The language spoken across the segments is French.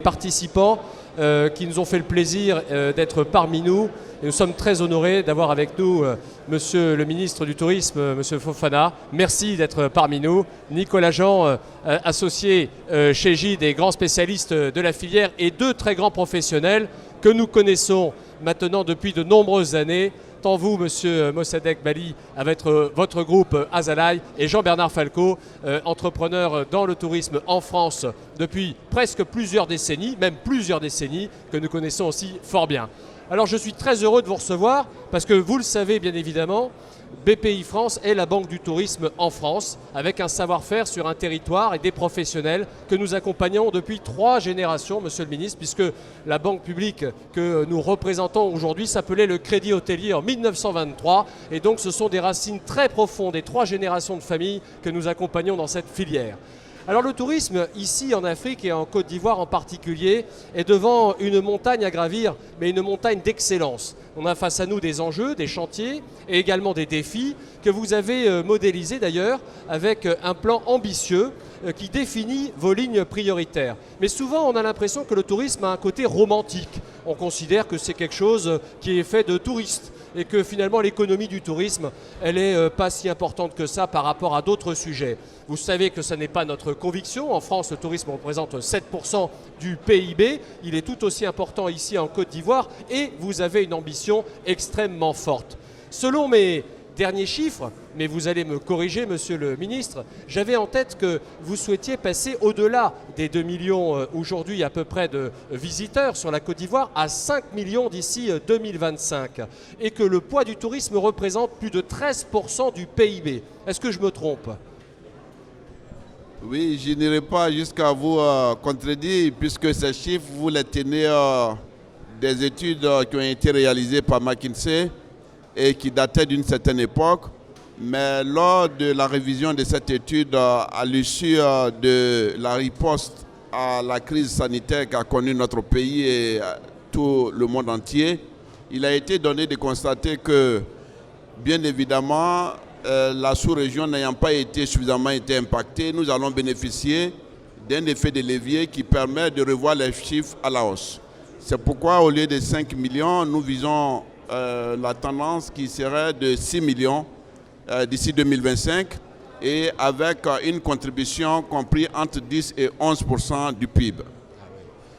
participants qui nous ont fait le plaisir d'être parmi nous. Et nous sommes très honorés d'avoir avec nous Monsieur le ministre du Tourisme, Monsieur Fofana. Merci d'être parmi nous. Nicolas Jean, associé chez Gide et grand spécialiste de la filière, et deux très grands professionnels que nous connaissons maintenant depuis de nombreuses années. Tant vous, Monsieur Mossadegh Bali, avec votre groupe Azalaï, et Jean-Bernard Falco, entrepreneur dans le tourisme en France depuis presque plusieurs décennies, même plusieurs décennies, que nous connaissons aussi fort bien. Alors je suis très heureux de vous recevoir parce que vous le savez bien évidemment, BPI France est la banque du tourisme en France, avec un savoir-faire sur un territoire et des professionnels que nous accompagnons depuis 3 générations, Monsieur le ministre, puisque la banque publique que nous représentons aujourd'hui s'appelait le Crédit Hôtelier en 1923. Et donc ce sont des racines très profondes et 3 générations de familles que nous accompagnons dans cette filière. Alors le tourisme, ici en Afrique et en Côte d'Ivoire en particulier, est devant une montagne à gravir, mais une montagne d'excellence. On a face à nous des enjeux, des chantiers et également des défis que vous avez modélisés d'ailleurs avec un plan ambitieux qui définit vos lignes prioritaires. Mais souvent on a l'impression que le tourisme a un côté romantique. On considère que c'est quelque chose qui est fait de touristes et que finalement l'économie du tourisme, elle n'est pas si importante que ça par rapport à d'autres sujets. Vous savez que ce n'est pas notre conviction. En France, le tourisme représente 7% du PIB. Il est tout aussi important ici en Côte d'Ivoire et vous avez une ambition extrêmement forte. Selon mes derniers chiffres, mais vous allez me corriger, Monsieur le ministre, j'avais en tête que vous souhaitiez passer au-delà des 2 millions aujourd'hui à peu près de visiteurs sur la Côte d'Ivoire à 5 millions d'ici 2025 et que le poids du tourisme représente plus de 13% du PIB. Est-ce que je me trompe ? Oui, je n'irai pas jusqu'à vous contredire puisque ces chiffres, vous les tenez des études qui ont été réalisées par McKinsey et qui dataient d'une certaine époque. Mais lors de la révision de cette étude, à l'issue de la riposte à la crise sanitaire qu'a connue notre pays et tout le monde entier, il a été donné de constater que, bien évidemment, la sous-région n'ayant pas été suffisamment impactée, nous allons bénéficier d'un effet de levier qui permet de revoir les chiffres à la hausse. C'est pourquoi, au lieu de 5 millions, nous visons la tendance qui serait de 6 millions d'ici 2025 et avec une contribution comprise entre 10 et 11% du PIB.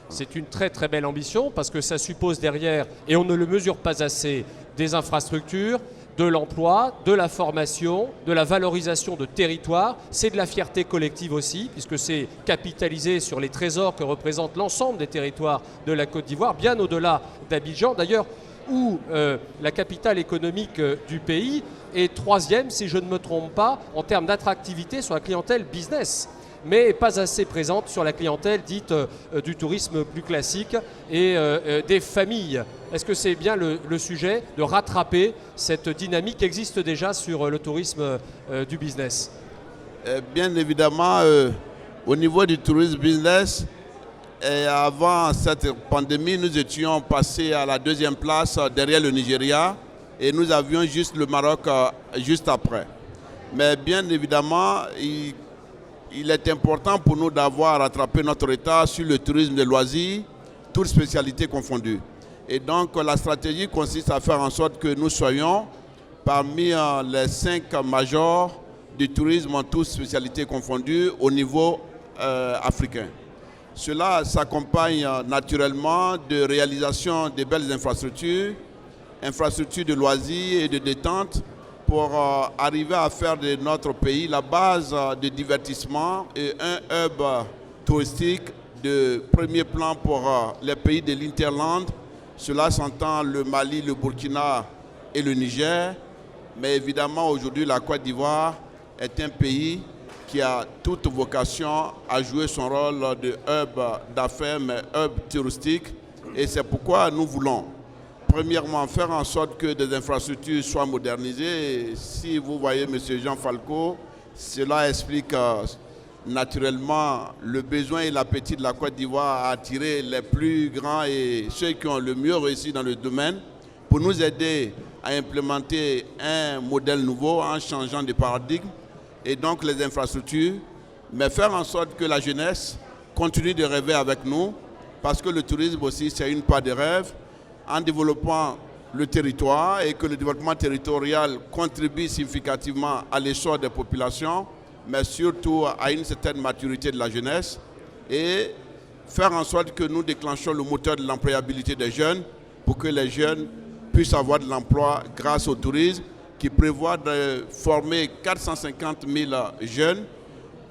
C'est une très très belle ambition parce que ça suppose derrière, et on ne le mesure pas assez, des infrastructures, de l'emploi, de la formation, de la valorisation de territoire. C'est de la fierté collective aussi, puisque c'est capitalisé sur les trésors que représente l'ensemble des territoires de la Côte d'Ivoire, bien au-delà d'Abidjan. D'ailleurs, où la capitale économique du pays est 3e, si je ne me trompe pas, en termes d'attractivité sur la clientèle business, mais pas assez présente sur la clientèle dite du tourisme plus classique et des familles. Est-ce que c'est bien le sujet de rattraper cette dynamique qui existe déjà sur le tourisme du business ? Bien évidemment, au niveau du tourisme business, et avant cette pandémie, nous étions passés à la 2e place derrière le Nigeria et nous avions juste le Maroc juste après. Mais bien évidemment, il est important pour nous d'avoir rattrapé notre retard sur le tourisme de loisirs, toutes spécialités confondues. Et donc la stratégie consiste à faire en sorte que nous soyons parmi les 5 majors du tourisme en toutes spécialités confondues au niveau africain. Cela s'accompagne naturellement de réalisation de belles infrastructures, infrastructures de loisirs et de détente pour arriver à faire de notre pays la base de divertissement et un hub touristique de premier plan pour les pays de l'Interland. Cela s'entend le Mali, le Burkina et le Niger. Mais évidemment, aujourd'hui, la Côte d'Ivoire est un pays qui a toute vocation à jouer son rôle de hub d'affaires, mais hub touristique. Et c'est pourquoi nous voulons, premièrement, faire en sorte que des infrastructures soient modernisées. Et si vous voyez M. Jean Falco, cela explique naturellement le besoin et l'appétit de la Côte d'Ivoire à attirer les plus grands et ceux qui ont le mieux réussi dans le domaine pour nous aider à implémenter un modèle nouveau en changeant de paradigme et donc les infrastructures, mais faire en sorte que la jeunesse continue de rêver avec nous parce que le tourisme aussi, c'est une part de rêve, en développant le territoire et que le développement territorial contribue significativement à l'essor des populations, mais surtout à une certaine maturité de la jeunesse et faire en sorte que nous déclenchions le moteur de l'employabilité des jeunes pour que les jeunes puissent avoir de l'emploi grâce au tourisme qui prévoit de former 450 000 jeunes.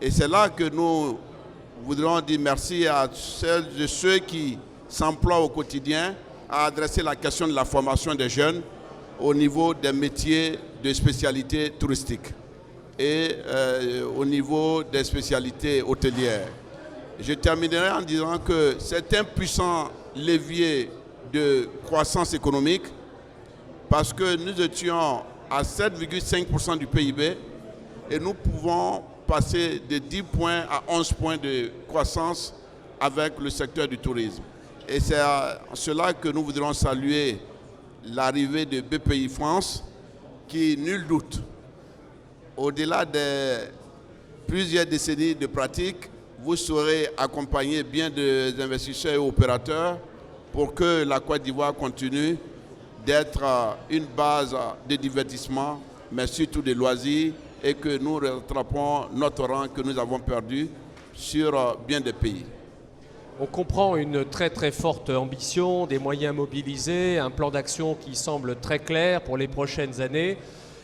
Et c'est là que nous voudrions dire merci à celles et ceux qui s'emploient au quotidien à adresser la question de la formation des jeunes au niveau des métiers de spécialité touristique et au niveau des spécialités hôtelières. Je terminerai en disant que c'est un puissant levier de croissance économique parce que nous étions à 7,5% du PIB et nous pouvons passer de 10 points à 11 points de croissance avec le secteur du tourisme. Et c'est à cela que nous voudrions saluer l'arrivée de BPI France qui, nul doute, au-delà de plusieurs décennies de pratique, vous saurez accompagner bien des investisseurs et opérateurs pour que la Côte d'Ivoire continue d'être une base de divertissement, mais surtout de loisirs, et que nous rattrapons notre rang que nous avons perdu sur bien des pays. On comprend une très très forte ambition, des moyens mobilisés, un plan d'action qui semble très clair pour les prochaines années.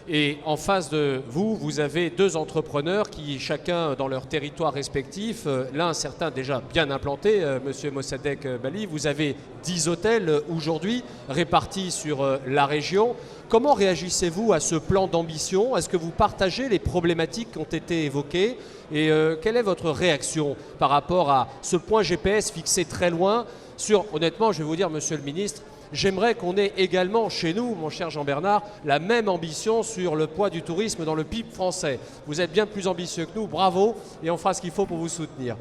Et en face de vous, vous avez deux entrepreneurs qui, chacun dans leur territoire respectif, l'un certain déjà bien implanté, Monsieur Mossadegh Bali, vous avez 10 hôtels aujourd'hui répartis sur la région. Comment réagissez-vous à ce plan d'ambition? Est-ce que vous partagez les problématiques qui ont été évoquées? Et quelle est votre réaction par rapport à ce point GPS fixé très loin sur, honnêtement, je vais vous dire, Monsieur le Ministre, j'aimerais qu'on ait également chez nous, mon cher Jean-Bernard, la même ambition sur le poids du tourisme dans le PIB français. Vous êtes bien plus ambitieux que nous, bravo, et on fera ce qu'il faut pour vous soutenir.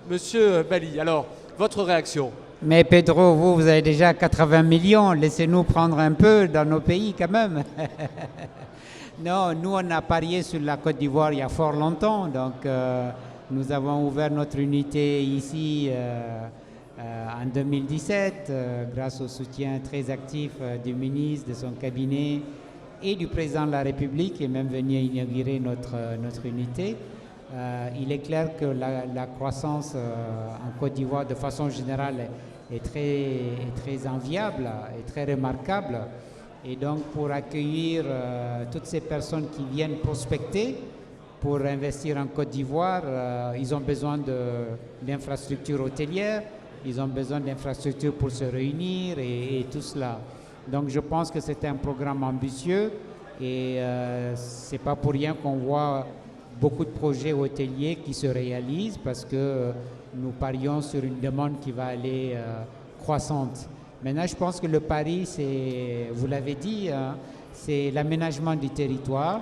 Monsieur Bali, alors, votre réaction? Mais Pedro, vous avez déjà 80 millions, laissez-nous prendre un peu dans nos pays quand même. Non, nous on a parié sur la Côte d'Ivoire il y a fort longtemps, donc nous avons ouvert notre unité ici en 2017 grâce au soutien très actif du ministre, de son cabinet et du président de la République qui est même venu inaugurer notre unité. Il est clair que la croissance en Côte d'Ivoire de façon générale est très enviable et très remarquable. Et donc pour accueillir toutes ces personnes qui viennent prospecter pour investir en Côte d'Ivoire, ils ont besoin d'infrastructures hôtelières, ils ont besoin d'infrastructures pour se réunir et tout cela. Donc je pense que c'est un programme ambitieux et c'est pas pour rien qu'on voit beaucoup de projets hôteliers qui se réalisent parce que nous parions sur une demande qui va aller croissante. Maintenant, je pense que le pari, c'est, vous l'avez dit, hein, c'est l'aménagement du territoire,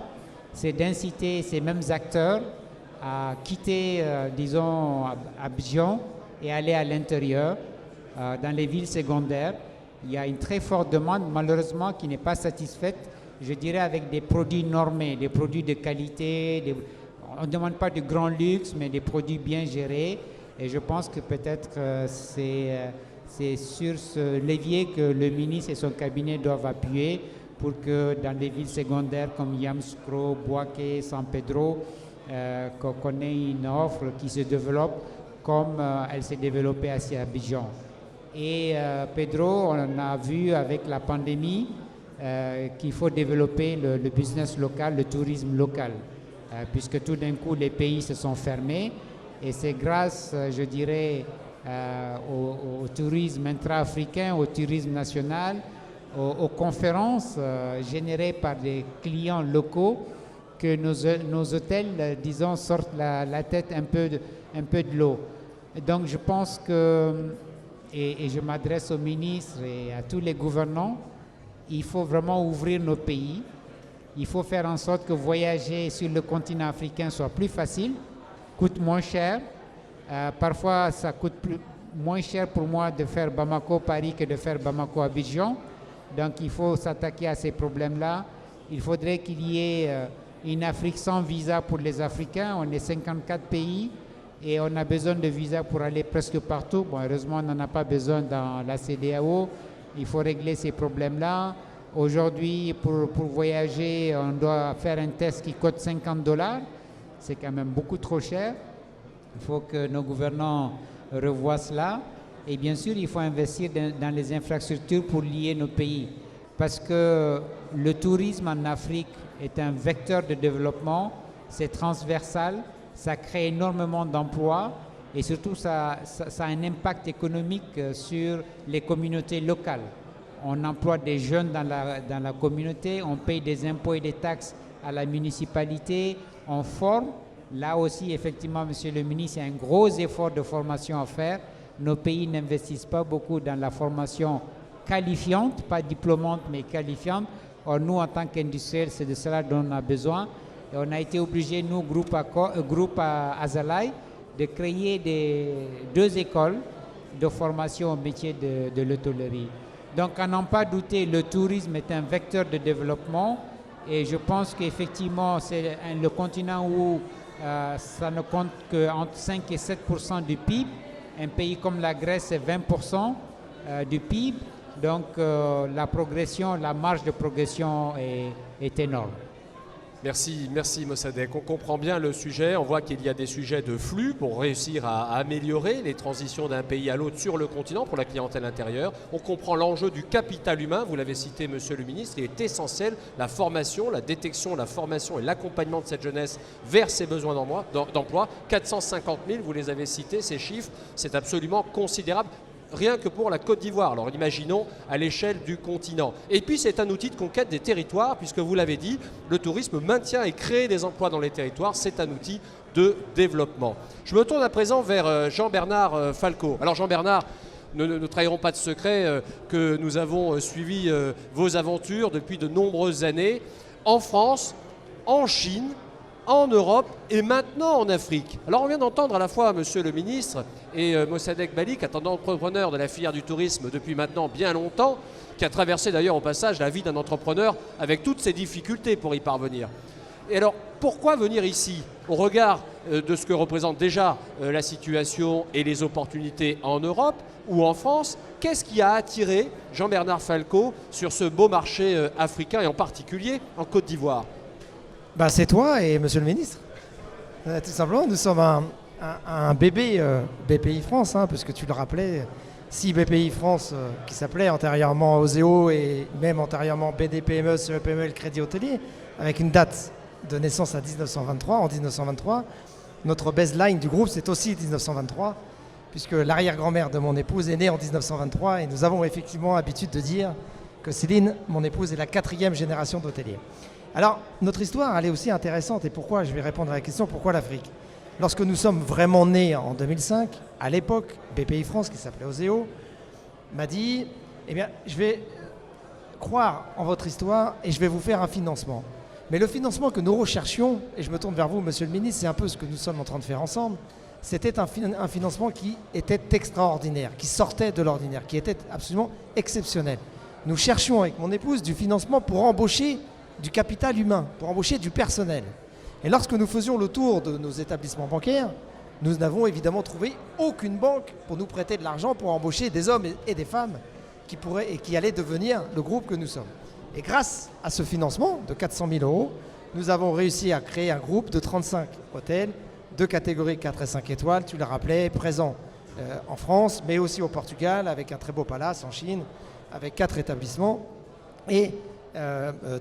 c'est d'inciter ces mêmes acteurs à quitter, disons, Abidjan et aller à l'intérieur, dans les villes secondaires. Il y a une très forte demande, malheureusement, qui n'est pas satisfaite, je dirais, avec des produits normés, des produits de qualité. On ne demande pas de grand luxe, mais des produits bien gérés. Et je pense que peut-être c'est sur ce levier que le ministre et son cabinet doivent appuyer pour que dans les villes secondaires comme Yamoussoukro, Bouaké, San Pedro, qu'on ait une offre qui se développe comme elle s'est développée à Abidjan. Et Pedro, on a vu avec la pandémie qu'il faut développer le business local, le tourisme local, puisque tout d'un coup les pays se sont fermés. Et c'est grâce, je dirais, au tourisme intra-africain, au tourisme national, aux conférences générées par des clients locaux que nos hôtels, disons, sortent la tête un peu de l'eau. Donc je pense que, et je m'adresse au ministre et à tous les gouvernants, il faut vraiment ouvrir nos pays. Il faut faire en sorte que voyager sur le continent africain soit plus facile, coûte moins cher. Parfois, ça coûte moins cher pour moi de faire Bamako-Paris que de faire Bamako-Abidjan. Donc, il faut s'attaquer à ces problèmes-là. Il faudrait qu'il y ait une Afrique sans visa pour les Africains. On est 54 pays. et on a besoin de visa pour aller presque partout. Bon, heureusement, on n'en a pas besoin dans la CEDEAO. Il faut régler ces problèmes-là. Aujourd'hui, pour voyager, on doit faire un test qui coûte $50. C'est quand même beaucoup trop cher. Il faut que nos gouvernants revoient cela. Et bien sûr, il faut investir dans les infrastructures pour lier nos pays. Parce que le tourisme en Afrique est un vecteur de développement, c'est transversal, ça crée énormément d'emplois et surtout ça a un impact économique sur les communautés locales. On emploie des jeunes dans la communauté, on paye des impôts et des taxes à la municipalité, on forme. Là aussi, effectivement, Monsieur le ministre, il y a un gros effort de formation à faire. Nos pays n'investissent pas beaucoup dans la formation qualifiante, pas diplômante, mais qualifiante. Or, nous, en tant qu'industriels, c'est de cela dont on a besoin. Et on a été obligés, nous, groupe Azalai, de créer 2 écoles de formation au métier de l'hôtellerie. Donc, à n'en pas douter, le tourisme est un vecteur de développement. Et je pense qu'effectivement, c'est le continent où ça ne compte qu'entre 5 et 7% du PIB. Un pays comme la Grèce, c'est 20% du PIB. Donc la progression, la marge de progression est énorme. Merci Mossadegh. On comprend bien le sujet. On voit qu'il y a des sujets de flux pour réussir à améliorer les transitions d'un pays à l'autre sur le continent pour la clientèle intérieure. On comprend l'enjeu du capital humain. Vous l'avez cité, Monsieur le ministre. Il est essentiel. La formation, la détection, la formation et l'accompagnement de cette jeunesse vers ses besoins d'emploi. 450 000, vous les avez cités, ces chiffres. C'est absolument considérable. Rien que pour la Côte d'Ivoire. Alors imaginons à l'échelle du continent. Et puis c'est un outil de conquête des territoires, puisque vous l'avez dit, le tourisme maintient et crée des emplois dans les territoires. C'est un outil de développement. Je me tourne à présent vers Jean-Bernard Falcao. Alors Jean-Bernard, ne trahirons pas de secret que nous avons suivi vos aventures depuis de nombreuses années, en France, en Chine, en Europe et maintenant en Afrique. Alors on vient d'entendre à la fois Monsieur le ministre et Mossadegh Bally, un entrepreneur de la filière du tourisme depuis maintenant bien longtemps, qui a traversé d'ailleurs au passage la vie d'un entrepreneur avec toutes ses difficultés pour y parvenir. Et alors pourquoi venir ici au regard de ce que représente déjà la situation et les opportunités en Europe ou en France? Qu'est-ce qui a attiré Jean-Bernard Falcao sur ce beau marché africain et en particulier en Côte d'Ivoire? C'est toi et Monsieur le ministre. Tout simplement, nous sommes un bébé BPI France, puisque tu le rappelais, 6 BPI France qui s'appelaient antérieurement Oseo et même antérieurement BDPME, CEPME, le Crédit Hôtelier, avec une date de naissance à 1923. En 1923, notre baseline du groupe, c'est aussi 1923, puisque l'arrière-grand-mère de mon épouse est née en 1923 et nous avons effectivement l'habitude de dire que Céline, mon épouse, est la 4e génération d'hôteliers. Alors, notre histoire, elle est aussi intéressante. Et pourquoi? Je vais répondre à la question, pourquoi l'Afrique? Lorsque nous sommes vraiment nés en 2005, à l'époque, BPI France, qui s'appelait Oseo, m'a dit, eh bien, je vais croire en votre histoire et je vais vous faire un financement. Mais le financement que nous recherchions, et je me tourne vers vous, Monsieur le ministre, c'est un peu ce que nous sommes en train de faire ensemble, c'était un financement qui était extraordinaire, qui sortait de l'ordinaire, qui était absolument exceptionnel. Nous cherchions avec mon épouse du financement pour embaucher du capital humain, pour embaucher du personnel. Et lorsque nous faisions le tour de nos établissements bancaires, nous n'avons évidemment trouvé aucune banque pour nous prêter de l'argent pour embaucher des hommes et des femmes qui allaient devenir le groupe que nous sommes. Et grâce à ce financement de 400 000 €, nous avons réussi à créer un groupe de 35 hôtels, de catégories 4 et 5 étoiles, tu l'as rappelé, présents en France, mais aussi au Portugal, avec un très beau palace en Chine, avec 4 établissements. Et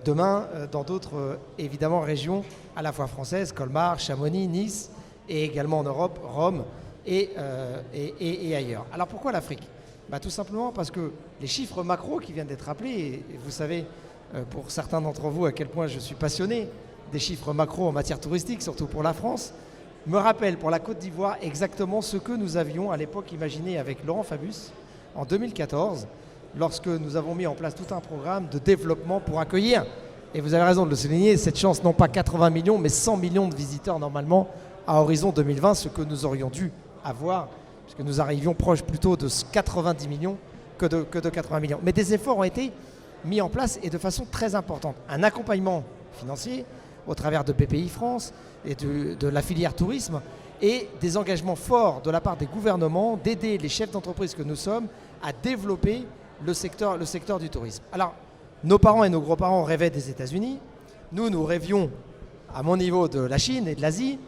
demain dans d'autres évidemment régions à la fois françaises, Colmar, Chamonix, Nice et également en Europe, Rome et ailleurs. Alors pourquoi l'Afrique? Tout simplement parce que les chiffres macro qui viennent d'être rappelés, et vous savez pour certains d'entre vous à quel point je suis passionné des chiffres macro en matière touristique, surtout pour la France, me rappellent pour la Côte d'Ivoire exactement ce que nous avions à l'époque imaginé avec Laurent Fabius en 2014, lorsque nous avons mis en place tout un programme de développement pour accueillir, et vous avez raison de le souligner, cette chance, non pas 80 millions, mais 100 millions de visiteurs normalement à horizon 2020, ce que nous aurions dû avoir, puisque nous arrivions proche plutôt de 90 millions que de 80 millions. Mais des efforts ont été mis en place et de façon très importante. Un accompagnement financier au travers de BPI France et de la filière tourisme, et des engagements forts de la part des gouvernements d'aider les chefs d'entreprise que nous sommes à développer le secteur du tourisme. Alors, nos parents et nos grands-parents rêvaient des États-Unis. Nous rêvions, à mon niveau, de la Chine et de l'Asie.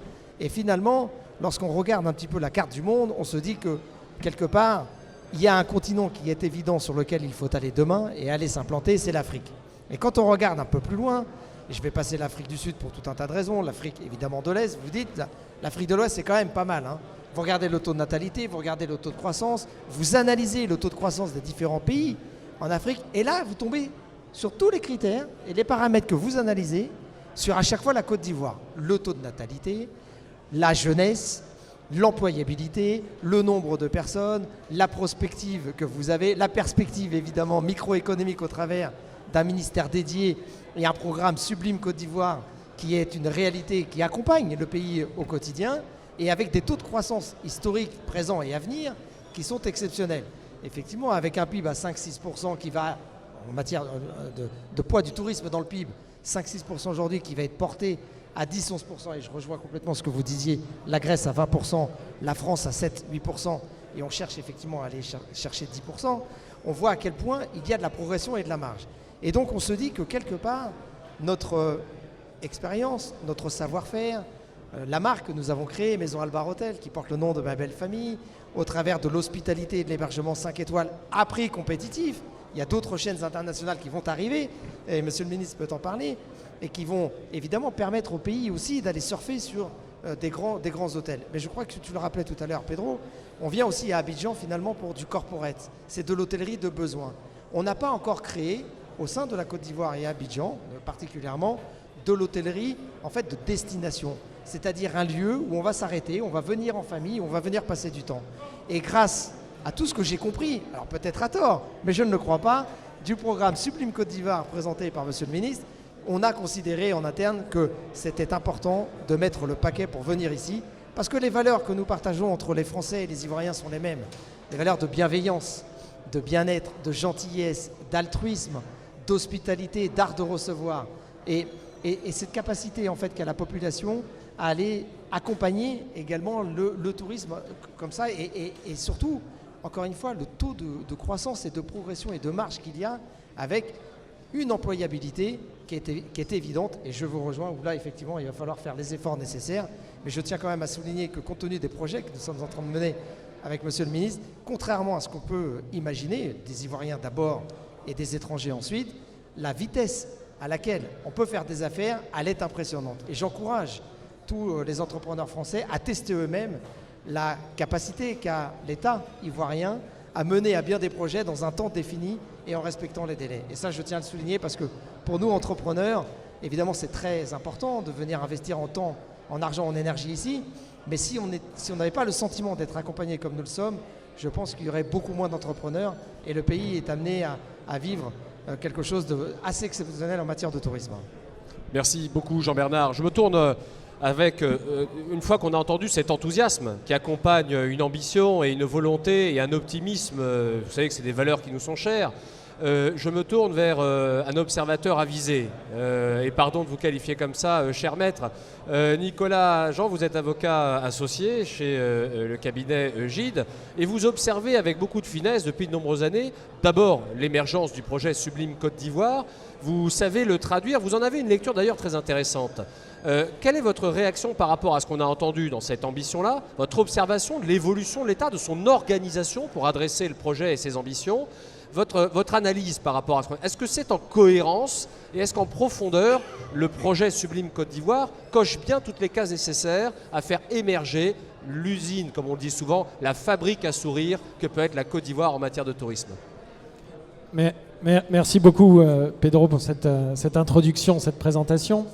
Et finalement, lorsqu'on regarde un petit peu la carte du monde, on se dit que, quelque part, il y a un continent qui est évident sur lequel il faut aller demain et aller s'implanter, c'est l'Afrique. Et quand on regarde un peu plus loin, et je vais passer l'Afrique du Sud pour tout un tas de raisons, l'Afrique évidemment de l'Est, vous dites, l'Afrique de l'Ouest c'est quand même pas mal. Vous regardez le taux de natalité, vous regardez le taux de croissance, vous analysez le taux de croissance des différents pays en Afrique, et là vous tombez sur tous les critères et les paramètres que vous analysez sur à chaque fois la Côte d'Ivoire. Le taux de natalité, la jeunesse, l'employabilité, le nombre de personnes, la prospective que vous avez, la perspective évidemment microéconomique au travers d'un ministère dédié et un programme Sublime Côte d'Ivoire qui est une réalité qui accompagne le pays au quotidien et avec des taux de croissance historiques présents et à venir qui sont exceptionnels. Effectivement, avec un PIB à 5-6% qui va, en matière de poids du tourisme dans le PIB, 5-6% aujourd'hui qui va être porté à 10-11%, et je rejoins complètement ce que vous disiez, la Grèce à 20%, la France à 7-8%, et on cherche effectivement à aller chercher 10%, on voit à quel point il y a de la progression et de la marge. Et donc on se dit que quelque part, notre expérience, notre savoir-faire, la marque que nous avons créée, Maison Albar Hotel, qui porte le nom de ma belle famille, au travers de l'hospitalité et de l'hébergement 5 étoiles à prix compétitif, il y a d'autres chaînes internationales qui vont arriver, et Monsieur le Ministre peut en parler, et qui vont évidemment permettre au pays aussi d'aller surfer sur des grands hôtels. Mais je crois que tu le rappelais tout à l'heure, Pedro, on vient aussi à Abidjan finalement pour du corporate. C'est de l'hôtellerie de besoin. On n'a pas encore créé, au sein de la Côte d'Ivoire et à Abidjan particulièrement, de l'hôtellerie en fait de destination. C'est-à-dire un lieu où on va s'arrêter, on va venir en famille, on va venir passer du temps. Et grâce à tout ce que j'ai compris, alors peut-être à tort, mais je ne le crois pas, du programme Sublime Côte d'Ivoire présenté par Monsieur le Ministre, on a considéré en interne que c'était important de mettre le paquet pour venir ici, parce que les valeurs que nous partageons entre les Français et les Ivoiriens sont les mêmes. Les valeurs de bienveillance, de bien-être, de gentillesse, d'altruisme, d'hospitalité, d'art de recevoir. Et cette capacité en fait qu'a la population à aller accompagner également le tourisme comme ça, et surtout, encore une fois, le taux de croissance et de progression et de marge qu'il y a avec une employabilité qui est évidente, et je vous rejoins, où là effectivement il va falloir faire les efforts nécessaires, mais je tiens quand même à souligner que compte tenu des projets que nous sommes en train de mener avec Monsieur le Ministre, contrairement à ce qu'on peut imaginer, des Ivoiriens d'abord et des étrangers ensuite, la vitesse à laquelle on peut faire des affaires, elle est impressionnante. Et j'encourage tous les entrepreneurs français à tester eux-mêmes la capacité qu'a l'État ivoirien à mener à bien des projets dans un temps défini et en respectant les délais. Et ça, je tiens à le souligner parce que pour nous, entrepreneurs, évidemment, c'est très important de venir investir en temps, en argent, en énergie ici. Mais si on n'avait pas le sentiment d'être accompagné comme nous le sommes, je pense qu'il y aurait beaucoup moins d'entrepreneurs et le pays est amené à vivre quelque chose d'assez exceptionnel en matière de tourisme. Merci beaucoup Jean-Bernard. Je me tourne avec, une fois qu'on a entendu cet enthousiasme qui accompagne une ambition et une volonté et un optimisme, vous savez que c'est des valeurs qui nous sont chères, je me tourne vers un observateur avisé. Et pardon de vous qualifier comme ça, cher maître. Nicolas Jean, vous êtes avocat associé chez le cabinet Gide et vous observez avec beaucoup de finesse depuis de nombreuses années, d'abord l'émergence du projet Sublime Côte d'Ivoire. Vous savez le traduire, vous en avez une lecture d'ailleurs très intéressante. Quelle est votre réaction par rapport à ce qu'on a entendu dans cette ambition-là, votre observation de l'évolution de l'État, de son organisation pour adresser le projet et ses ambitions, votre analyse par rapport à ce est-ce que c'est en cohérence et est-ce qu'en profondeur, le projet Sublime Côte d'Ivoire coche bien toutes les cases nécessaires à faire émerger l'usine, comme on le dit souvent, la fabrique à sourire que peut être la Côte d'Ivoire en matière de tourisme? Merci beaucoup Pedro pour cette introduction, cette présentation.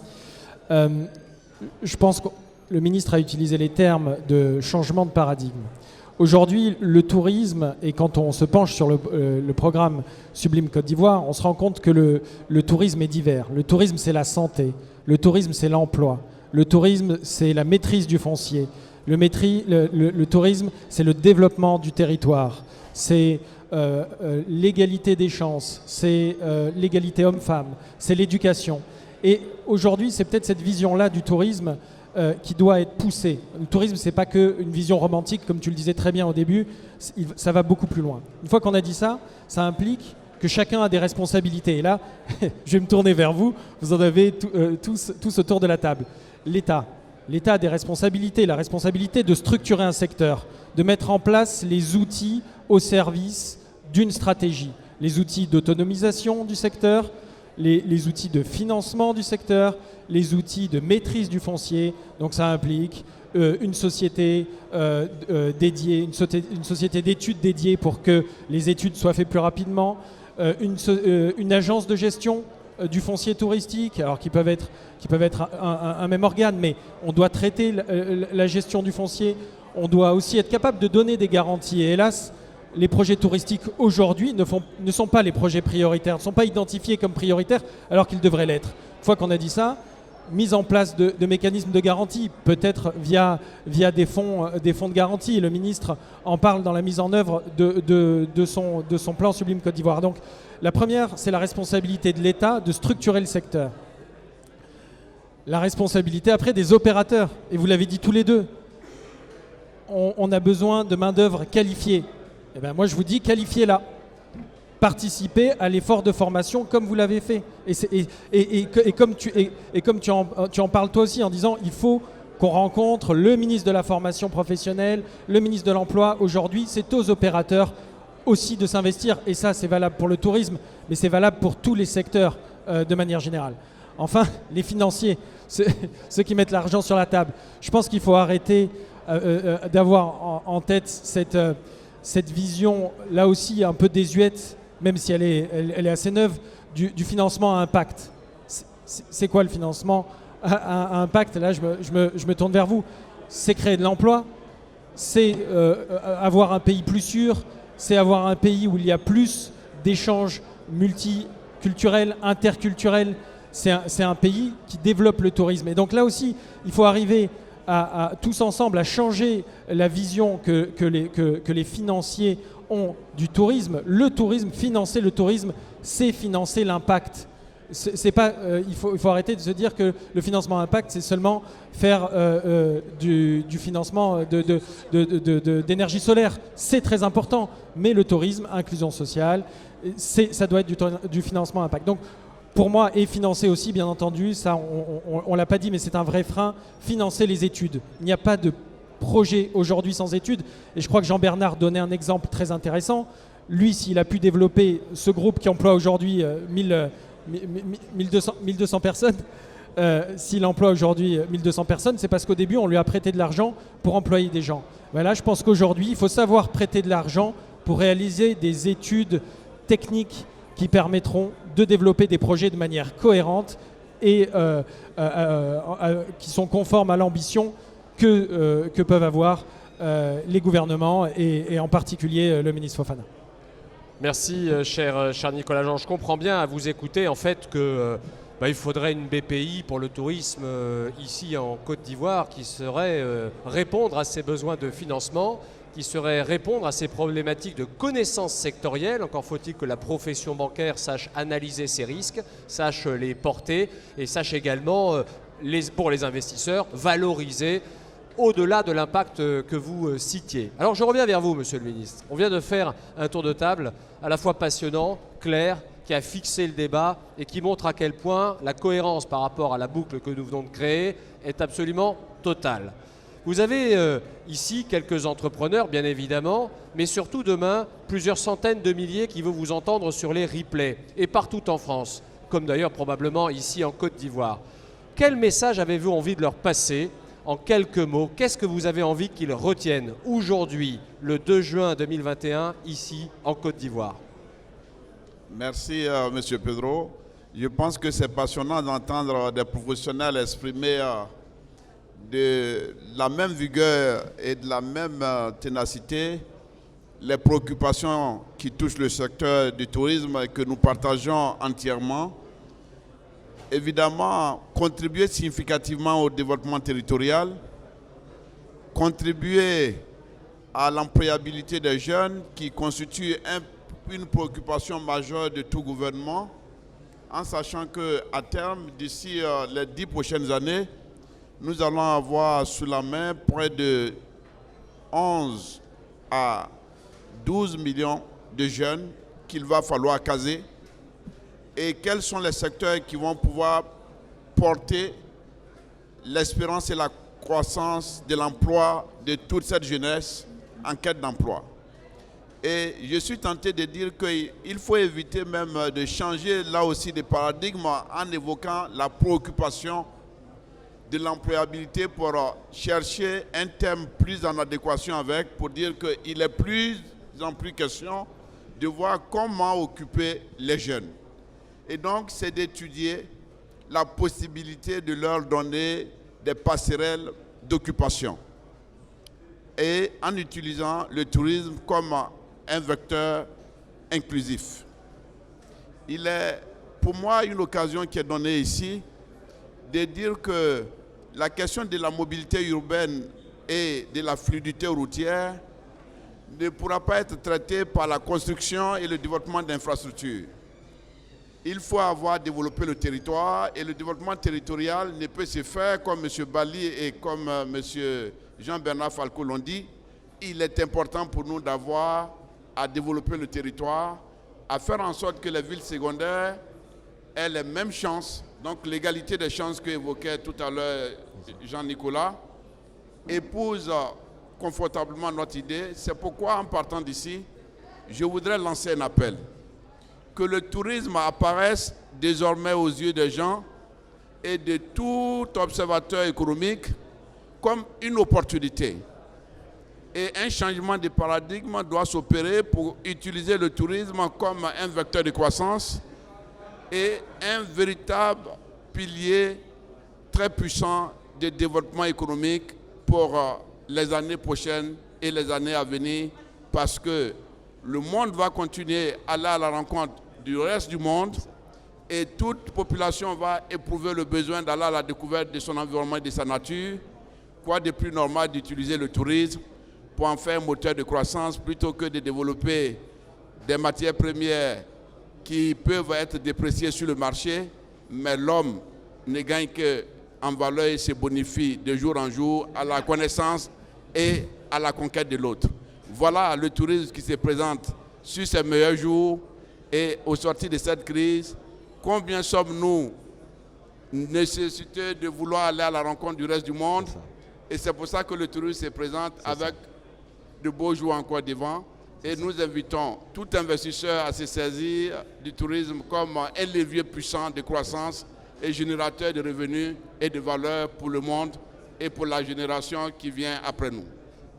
Je pense que le ministre a utilisé les termes de changement de paradigme. Aujourd'hui, le tourisme, et quand on se penche sur le programme Sublime Côte d'Ivoire, on se rend compte que le tourisme est divers. Le tourisme, c'est la santé. Le tourisme, c'est l'emploi. Le tourisme, c'est la maîtrise du foncier. Le tourisme, c'est le développement du territoire. C'est l'égalité des chances. C'est l'égalité homme-femme. C'est l'éducation. Et aujourd'hui, c'est peut-être cette vision-là du tourisme qui doit être poussé. Le tourisme, ce n'est pas qu'une vision romantique, comme tu le disais très bien au début, ça va beaucoup plus loin. Une fois qu'on a dit ça, ça implique que chacun a des responsabilités. Et là, je vais me tourner vers vous, vous en avez tous autour de la table. L'État a des responsabilités, la responsabilité de structurer un secteur, de mettre en place les outils au service d'une stratégie, les outils d'autonomisation du secteur, les outils de financement du secteur, les outils de maîtrise du foncier. Donc ça implique une société dédiée, une société d'études dédiée pour que les études soient faites plus rapidement, une agence de gestion du foncier touristique, alors qui peuvent être un même organe, mais on doit traiter la gestion du foncier, on doit aussi être capable de donner des garanties. Et hélas, les projets touristiques aujourd'hui ne sont pas les projets prioritaires, ne sont pas identifiés comme prioritaires alors qu'ils devraient l'être. Une fois qu'on a dit ça, mise en place de mécanismes de garantie, peut-être via des fonds de garantie. Le ministre en parle dans la mise en œuvre de son plan Sublime Côte d'Ivoire. Donc la première, c'est la responsabilité de l'État de structurer le secteur. La responsabilité après des opérateurs, et vous l'avez dit tous les deux, on a besoin de main-d'œuvre qualifiée. Et bien moi je vous dis, qualifiez-la. Participez à l'effort de formation comme vous l'avez fait. Et comme tu en parles toi aussi en disant il faut qu'on rencontre le ministre de la formation professionnelle, le ministre de l'emploi. Aujourd'hui, c'est aux opérateurs aussi de s'investir. Et ça, c'est valable pour le tourisme, mais c'est valable pour tous les secteurs de manière générale. Enfin, les financiers, ceux qui mettent l'argent sur la table. Je pense qu'il faut arrêter d'avoir en tête cette vision, là aussi un peu désuète, même si elle est assez neuve, du financement à impact. C'est quoi le financement à impact? Là, je me tourne vers vous. C'est créer de l'emploi, c'est avoir un pays plus sûr, c'est avoir un pays où il y a plus d'échanges multiculturels, interculturels. C'est un pays qui développe le tourisme. Et donc là aussi, il faut arriver à tous ensemble à changer la vision que les financiers ont du tourisme. Le tourisme, financer le tourisme, c'est financer l'impact. C'est pas, il faut arrêter de se dire que le financement impact, c'est seulement faire du financement d'énergie solaire. C'est très important, mais le tourisme, inclusion sociale, ça doit être du financement impact. Donc, pour moi, et financer aussi, bien entendu, ça on l'a pas dit, mais c'est un vrai frein, financer les études. Il n'y a pas de projet aujourd'hui sans études. Et je crois que Jean-Bernard donnait un exemple très intéressant. Lui, s'il a pu développer ce groupe qui emploie aujourd'hui 1200 personnes, s'il emploie aujourd'hui 1200 personnes, c'est parce qu'au début, on lui a prêté de l'argent pour employer des gens. Voilà, je pense qu'aujourd'hui, il faut savoir prêter de l'argent pour réaliser des études techniques qui permettront de développer des projets de manière cohérente et qui sont conformes à l'ambition que peuvent avoir les gouvernements et en particulier le ministre Fofana. Merci cher Nicolas Jean. Je comprends bien à vous écouter en fait que il faudrait une BPI pour le tourisme ici en Côte d'Ivoire qui saurait répondre à ses besoins de financement, qui saurait répondre à ces problématiques de connaissances sectorielles. Encore faut-il que la profession bancaire sache analyser ces risques, sache les porter et sache également, pour les investisseurs, valoriser au-delà de l'impact que vous citiez. Alors je reviens vers vous, Monsieur le Ministre. On vient de faire un tour de table à la fois passionnant, clair, qui a fixé le débat et qui montre à quel point la cohérence par rapport à la boucle que nous venons de créer est absolument totale. Vous avez ici quelques entrepreneurs, bien évidemment, mais surtout demain, plusieurs centaines de milliers qui vont vous entendre sur les replays, et partout en France, comme d'ailleurs probablement ici en Côte d'Ivoire. Quel message avez-vous envie de leur passer en quelques mots? Qu'est-ce que vous avez envie qu'ils retiennent aujourd'hui, le 2 juin 2021, ici en Côte d'Ivoire? Merci, Monsieur Pedro. Je pense que c'est passionnant d'entendre des professionnels exprimer de la même vigueur et de la même ténacité les préoccupations qui touchent le secteur du tourisme et que nous partageons entièrement. Évidemment, contribuer significativement au développement territorial, contribuer à l'employabilité des jeunes qui constitue une préoccupation majeure de tout gouvernement, en sachant qu'à terme, d'ici les 10 prochaines années, nous allons avoir sous la main près de 11 à 12 millions de jeunes qu'il va falloir caser. Et quels sont les secteurs qui vont pouvoir porter l'espérance et la croissance de l'emploi de toute cette jeunesse en quête d'emploi. Et je suis tenté de dire qu'il faut éviter même de changer là aussi de paradigme en évoquant la préoccupation de l'employabilité pour chercher un terme plus en adéquation avec, pour dire qu'il est plus en plus question de voir comment occuper les jeunes. Et donc, c'est d'étudier la possibilité de leur donner des passerelles d'occupation. Et en utilisant le tourisme comme un vecteur inclusif. Il est pour moi une occasion qui est donnée ici de dire que la question de la mobilité urbaine et de la fluidité routière ne pourra pas être traitée par la construction et le développement d'infrastructures. Il faut avoir développé le territoire et le développement territorial ne peut se faire comme M. Bali et comme M. Jean-Bernard Falco l'ont dit. Il est important pour nous d'avoir à développer le territoire, à faire en sorte que les villes secondaires aient les mêmes chances, donc l'égalité des chances qu'évoquait tout à l'heure Jean-Nicolas, épouse confortablement notre idée. C'est pourquoi, en partant d'ici, je voudrais lancer un appel. Que le tourisme apparaisse désormais aux yeux des gens et de tout observateur économique comme une opportunité. Et un changement de paradigme doit s'opérer pour utiliser le tourisme comme un vecteur de croissance et un véritable pilier très puissant de développement économique pour les années prochaines et les années à venir, parce que le monde va continuer à aller à la rencontre du reste du monde et toute population va éprouver le besoin d'aller à la découverte de son environnement et de sa nature. Quoi de plus normal d'utiliser le tourisme pour en faire un moteur de croissance plutôt que de développer des matières premières qui peuvent être dépréciées sur le marché, mais l'homme ne gagne qu'en valeur et se bonifie de jour en jour à la connaissance et à la conquête de l'autre. Voilà le tourisme qui se présente sur ses meilleurs jours et au sortir de cette crise. Combien sommes-nous nécessités de vouloir aller à la rencontre du reste du monde? Et c'est pour ça que le tourisme se présente avec de beaux jours encore devant. Et nous invitons tout investisseur à se saisir du tourisme comme un levier puissant de croissance et générateur de revenus et de valeurs pour le monde et pour la génération qui vient après nous.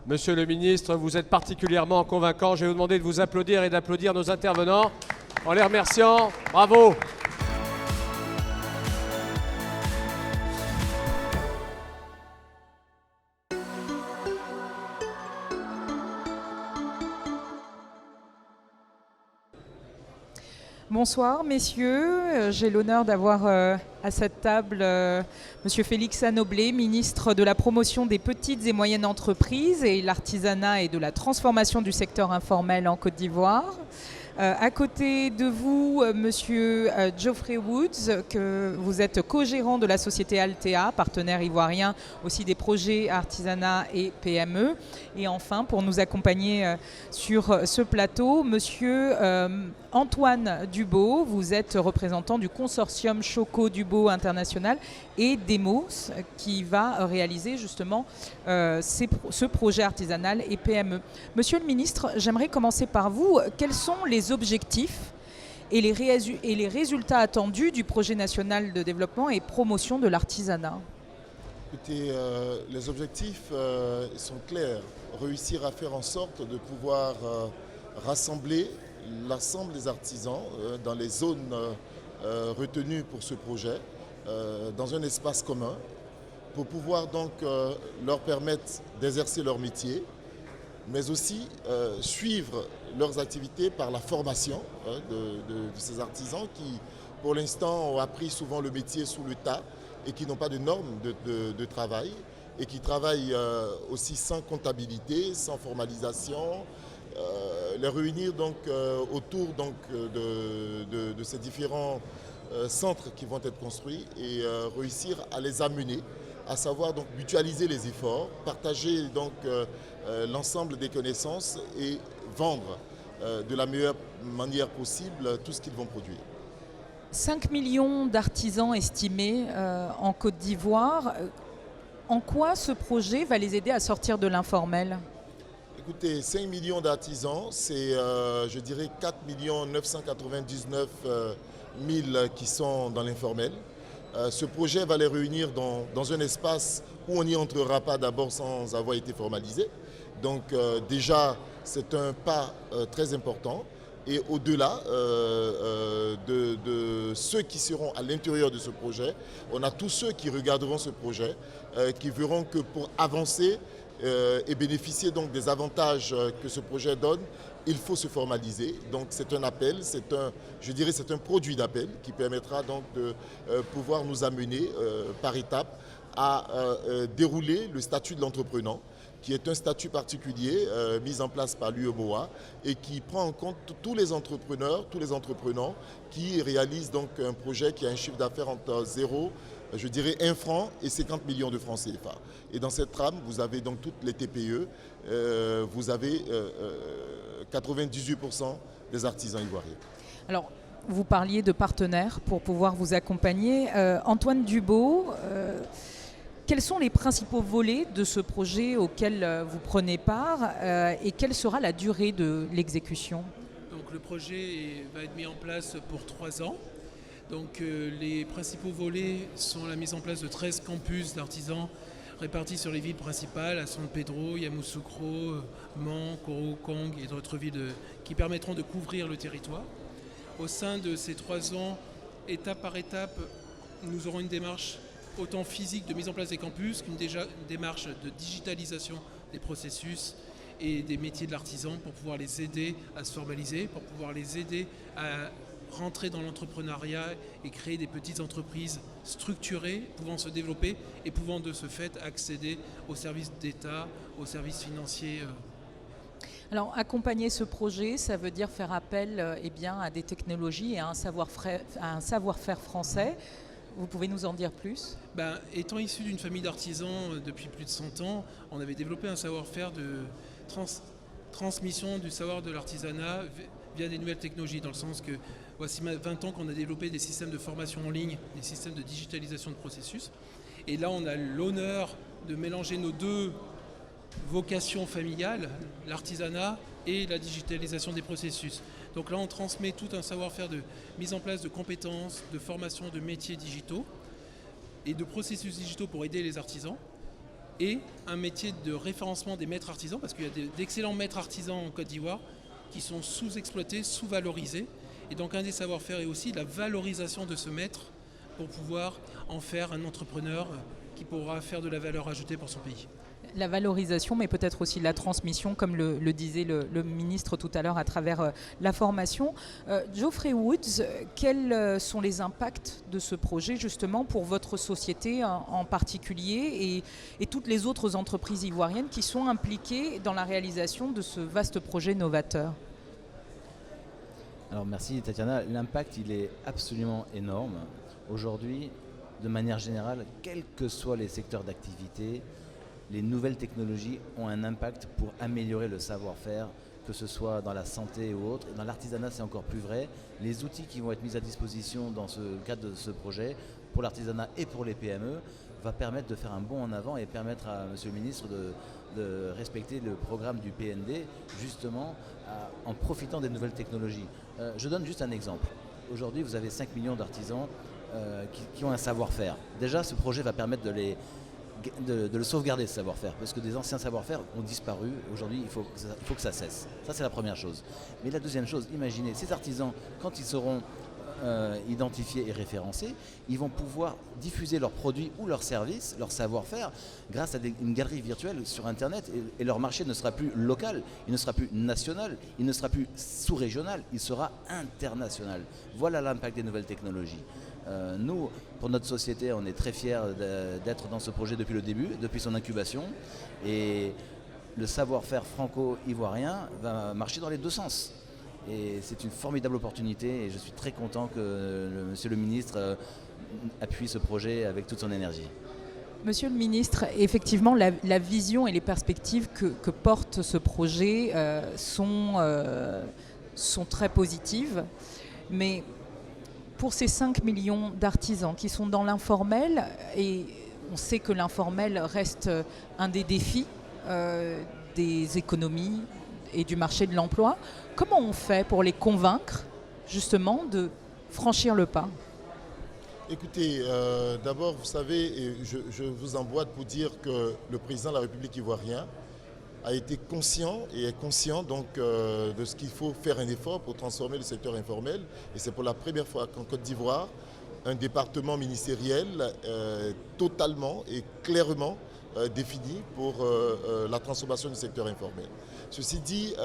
Monsieur le ministre, vous êtes particulièrement convaincant. Je vais vous demander de vous applaudir et d'applaudir nos intervenants en les remerciant. Bravo. Bonsoir messieurs, j'ai l'honneur d'avoir à cette table Monsieur Félix Anoblé, ministre de la promotion des petites et moyennes entreprises et l'artisanat et de la transformation du secteur informel en Côte d'Ivoire. À côté de vous, Monsieur Geoffrey Woods, que vous êtes co-gérant de la société Altea, partenaire ivoirien aussi des projets artisanat et PME. Et enfin, pour nous accompagner sur ce plateau, Monsieur Antoine Dubo, vous êtes représentant du consortium Choco-Dubo International et Demos, qui va réaliser justement ce projet artisanal et PME. Monsieur le ministre, j'aimerais commencer par vous. Quels sont les objectifs et les résultats attendus du projet national de développement et promotion de l'artisanat? Écoutez, les objectifs sont clairs. Réussir à faire en sorte de pouvoir rassembler l'ensemble des artisans dans les zones retenues pour ce projet, dans un espace commun, pour pouvoir donc leur permettre d'exercer leur métier, mais aussi suivre leurs activités par la formation de ces artisans qui, pour l'instant, ont appris souvent le métier sous le tas et qui n'ont pas de normes de travail et qui travaillent aussi sans comptabilité, sans formalisation. Les réunir donc autour donc, de ces différents centres qui vont être construits et réussir à les amener à savoir donc mutualiser les efforts, partager donc l'ensemble des connaissances et vendre de la meilleure manière possible tout ce qu'ils vont produire. 5 millions d'artisans estimés en Côte d'Ivoire. En quoi ce projet va les aider à sortir de l'informel ? Écoutez, 5 millions d'artisans, c'est je dirais 4 999 000 qui sont dans l'informel. Ce projet va les réunir dans un espace où on n'y entrera pas d'abord sans avoir été formalisé. Donc déjà, c'est un pas très important. Et au-delà de ceux qui seront à l'intérieur de ce projet, on a tous ceux qui regarderont ce projet, qui verront que pour avancer et bénéficier donc des avantages que ce projet donne, il faut se formaliser. Donc c'est un appel, c'est un produit d'appel qui permettra donc de pouvoir nous amener par étapes à dérouler le statut de l'entrepreneur, qui est un statut particulier mis en place par l'UEMOA et qui prend en compte tous les entrepreneurs qui réalisent donc un projet qui a un chiffre d'affaires entre 0, je dirais 1 franc et 50 millions de francs CFA. Et dans cette trame, vous avez donc toutes les TPE, vous avez 98% des artisans ivoiriens. Alors, vous parliez de partenaires pour pouvoir vous accompagner. Antoine Dubo, quels sont les principaux volets de ce projet auquel vous prenez part et quelle sera la durée de l'exécution ? Donc le projet va être mis en place pour 3 ans. Donc les principaux volets sont la mise en place de 13 campus d'artisans répartis sur les villes principales, à San Pedro, Yamoussoukro, Mans, Koro, Kong et d'autres villes qui permettront de couvrir le territoire. Au sein de ces 3 ans, étape par étape, nous aurons une démarche autant physique de mise en place des campus qu'une démarche de digitalisation des processus et des métiers de l'artisan pour pouvoir les aider à se formaliser, pour pouvoir les aider à rentrer dans l'entrepreneuriat et créer des petites entreprises structurées, pouvant se développer et pouvant de ce fait accéder aux services d'État, aux services financiers. Alors, accompagner ce projet, ça veut dire faire appel à des technologies et à un savoir-faire français. Vous pouvez nous en dire plus ? Étant issu d'une famille d'artisans depuis plus de 100 ans, on avait développé un savoir-faire de transmission du savoir de l'artisanat via des nouvelles technologies, dans le sens que voici 20 ans qu'on a développé des systèmes de formation en ligne, des systèmes de digitalisation de processus. Et là, on a l'honneur de mélanger nos deux vocations familiales, l'artisanat et la digitalisation des processus. Donc là, on transmet tout un savoir-faire de mise en place de compétences, de formation de métiers digitaux et de processus digitaux pour aider les artisans, et un métier de référencement des maîtres artisans, parce qu'il y a d'excellents maîtres artisans en Côte d'Ivoire qui sont sous-exploités, sous-valorisés. Et donc un des savoir-faire est aussi la valorisation de ce maître pour pouvoir en faire un entrepreneur qui pourra faire de la valeur ajoutée pour son pays. La valorisation, mais peut-être aussi la transmission, comme le disait le ministre tout à l'heure à travers la formation. Geoffrey Woods, quels sont les impacts de ce projet justement pour votre société en particulier et toutes les autres entreprises ivoiriennes qui sont impliquées dans la réalisation de ce vaste projet novateur ? Alors merci Tatiana, l'impact il est absolument énorme. Aujourd'hui, de manière générale, quels que soient les secteurs d'activité, les nouvelles technologies ont un impact pour améliorer le savoir-faire, que ce soit dans la santé ou autre. Dans l'artisanat, c'est encore plus vrai. Les outils qui vont être mis à disposition dans ce cadre de ce projet, pour l'artisanat et pour les PME, va permettre de faire un bond en avant et permettre à Monsieur le ministre de respecter le programme du PND, justement en profitant des nouvelles technologies. Je donne juste un exemple. Aujourd'hui, vous avez 5 millions d'artisans qui ont un savoir-faire. Déjà, ce projet va permettre de le sauvegarder, ce savoir-faire, parce que des anciens savoir-faire ont disparu. Aujourd'hui, il faut que ça cesse. Ça, c'est la première chose. Mais la deuxième chose, imaginez, ces artisans, quand ils seront identifiés et référencés, ils vont pouvoir diffuser leurs produits ou leurs services, leur savoir-faire, grâce à une galerie virtuelle sur Internet, et leur marché ne sera plus local, il ne sera plus national, il ne sera plus sous-régional, il sera international. Voilà l'impact des nouvelles technologies. Nous, pour notre société, on est très fiers d'être dans ce projet depuis le début, depuis son incubation, et le savoir-faire franco-ivoirien va marcher dans les deux sens. Et c'est une formidable opportunité et je suis très content que Monsieur le ministre appuie ce projet avec toute son énergie. Monsieur le ministre, effectivement, la vision et les perspectives que porte ce projet sont très positives. Mais pour ces 5 millions d'artisans qui sont dans l'informel, et on sait que l'informel reste un des défis des économies et du marché de l'emploi, comment on fait pour les convaincre justement de franchir le pas ? Écoutez, d'abord, vous savez, et je vous emboîte pour dire que le président de la République ivoirien a été conscient et est conscient donc de ce qu'il faut faire un effort pour transformer le secteur informel. Et c'est pour la première fois qu'en Côte d'Ivoire, un département ministériel totalement et clairement défini pour la transformation du secteur informel. Ceci dit,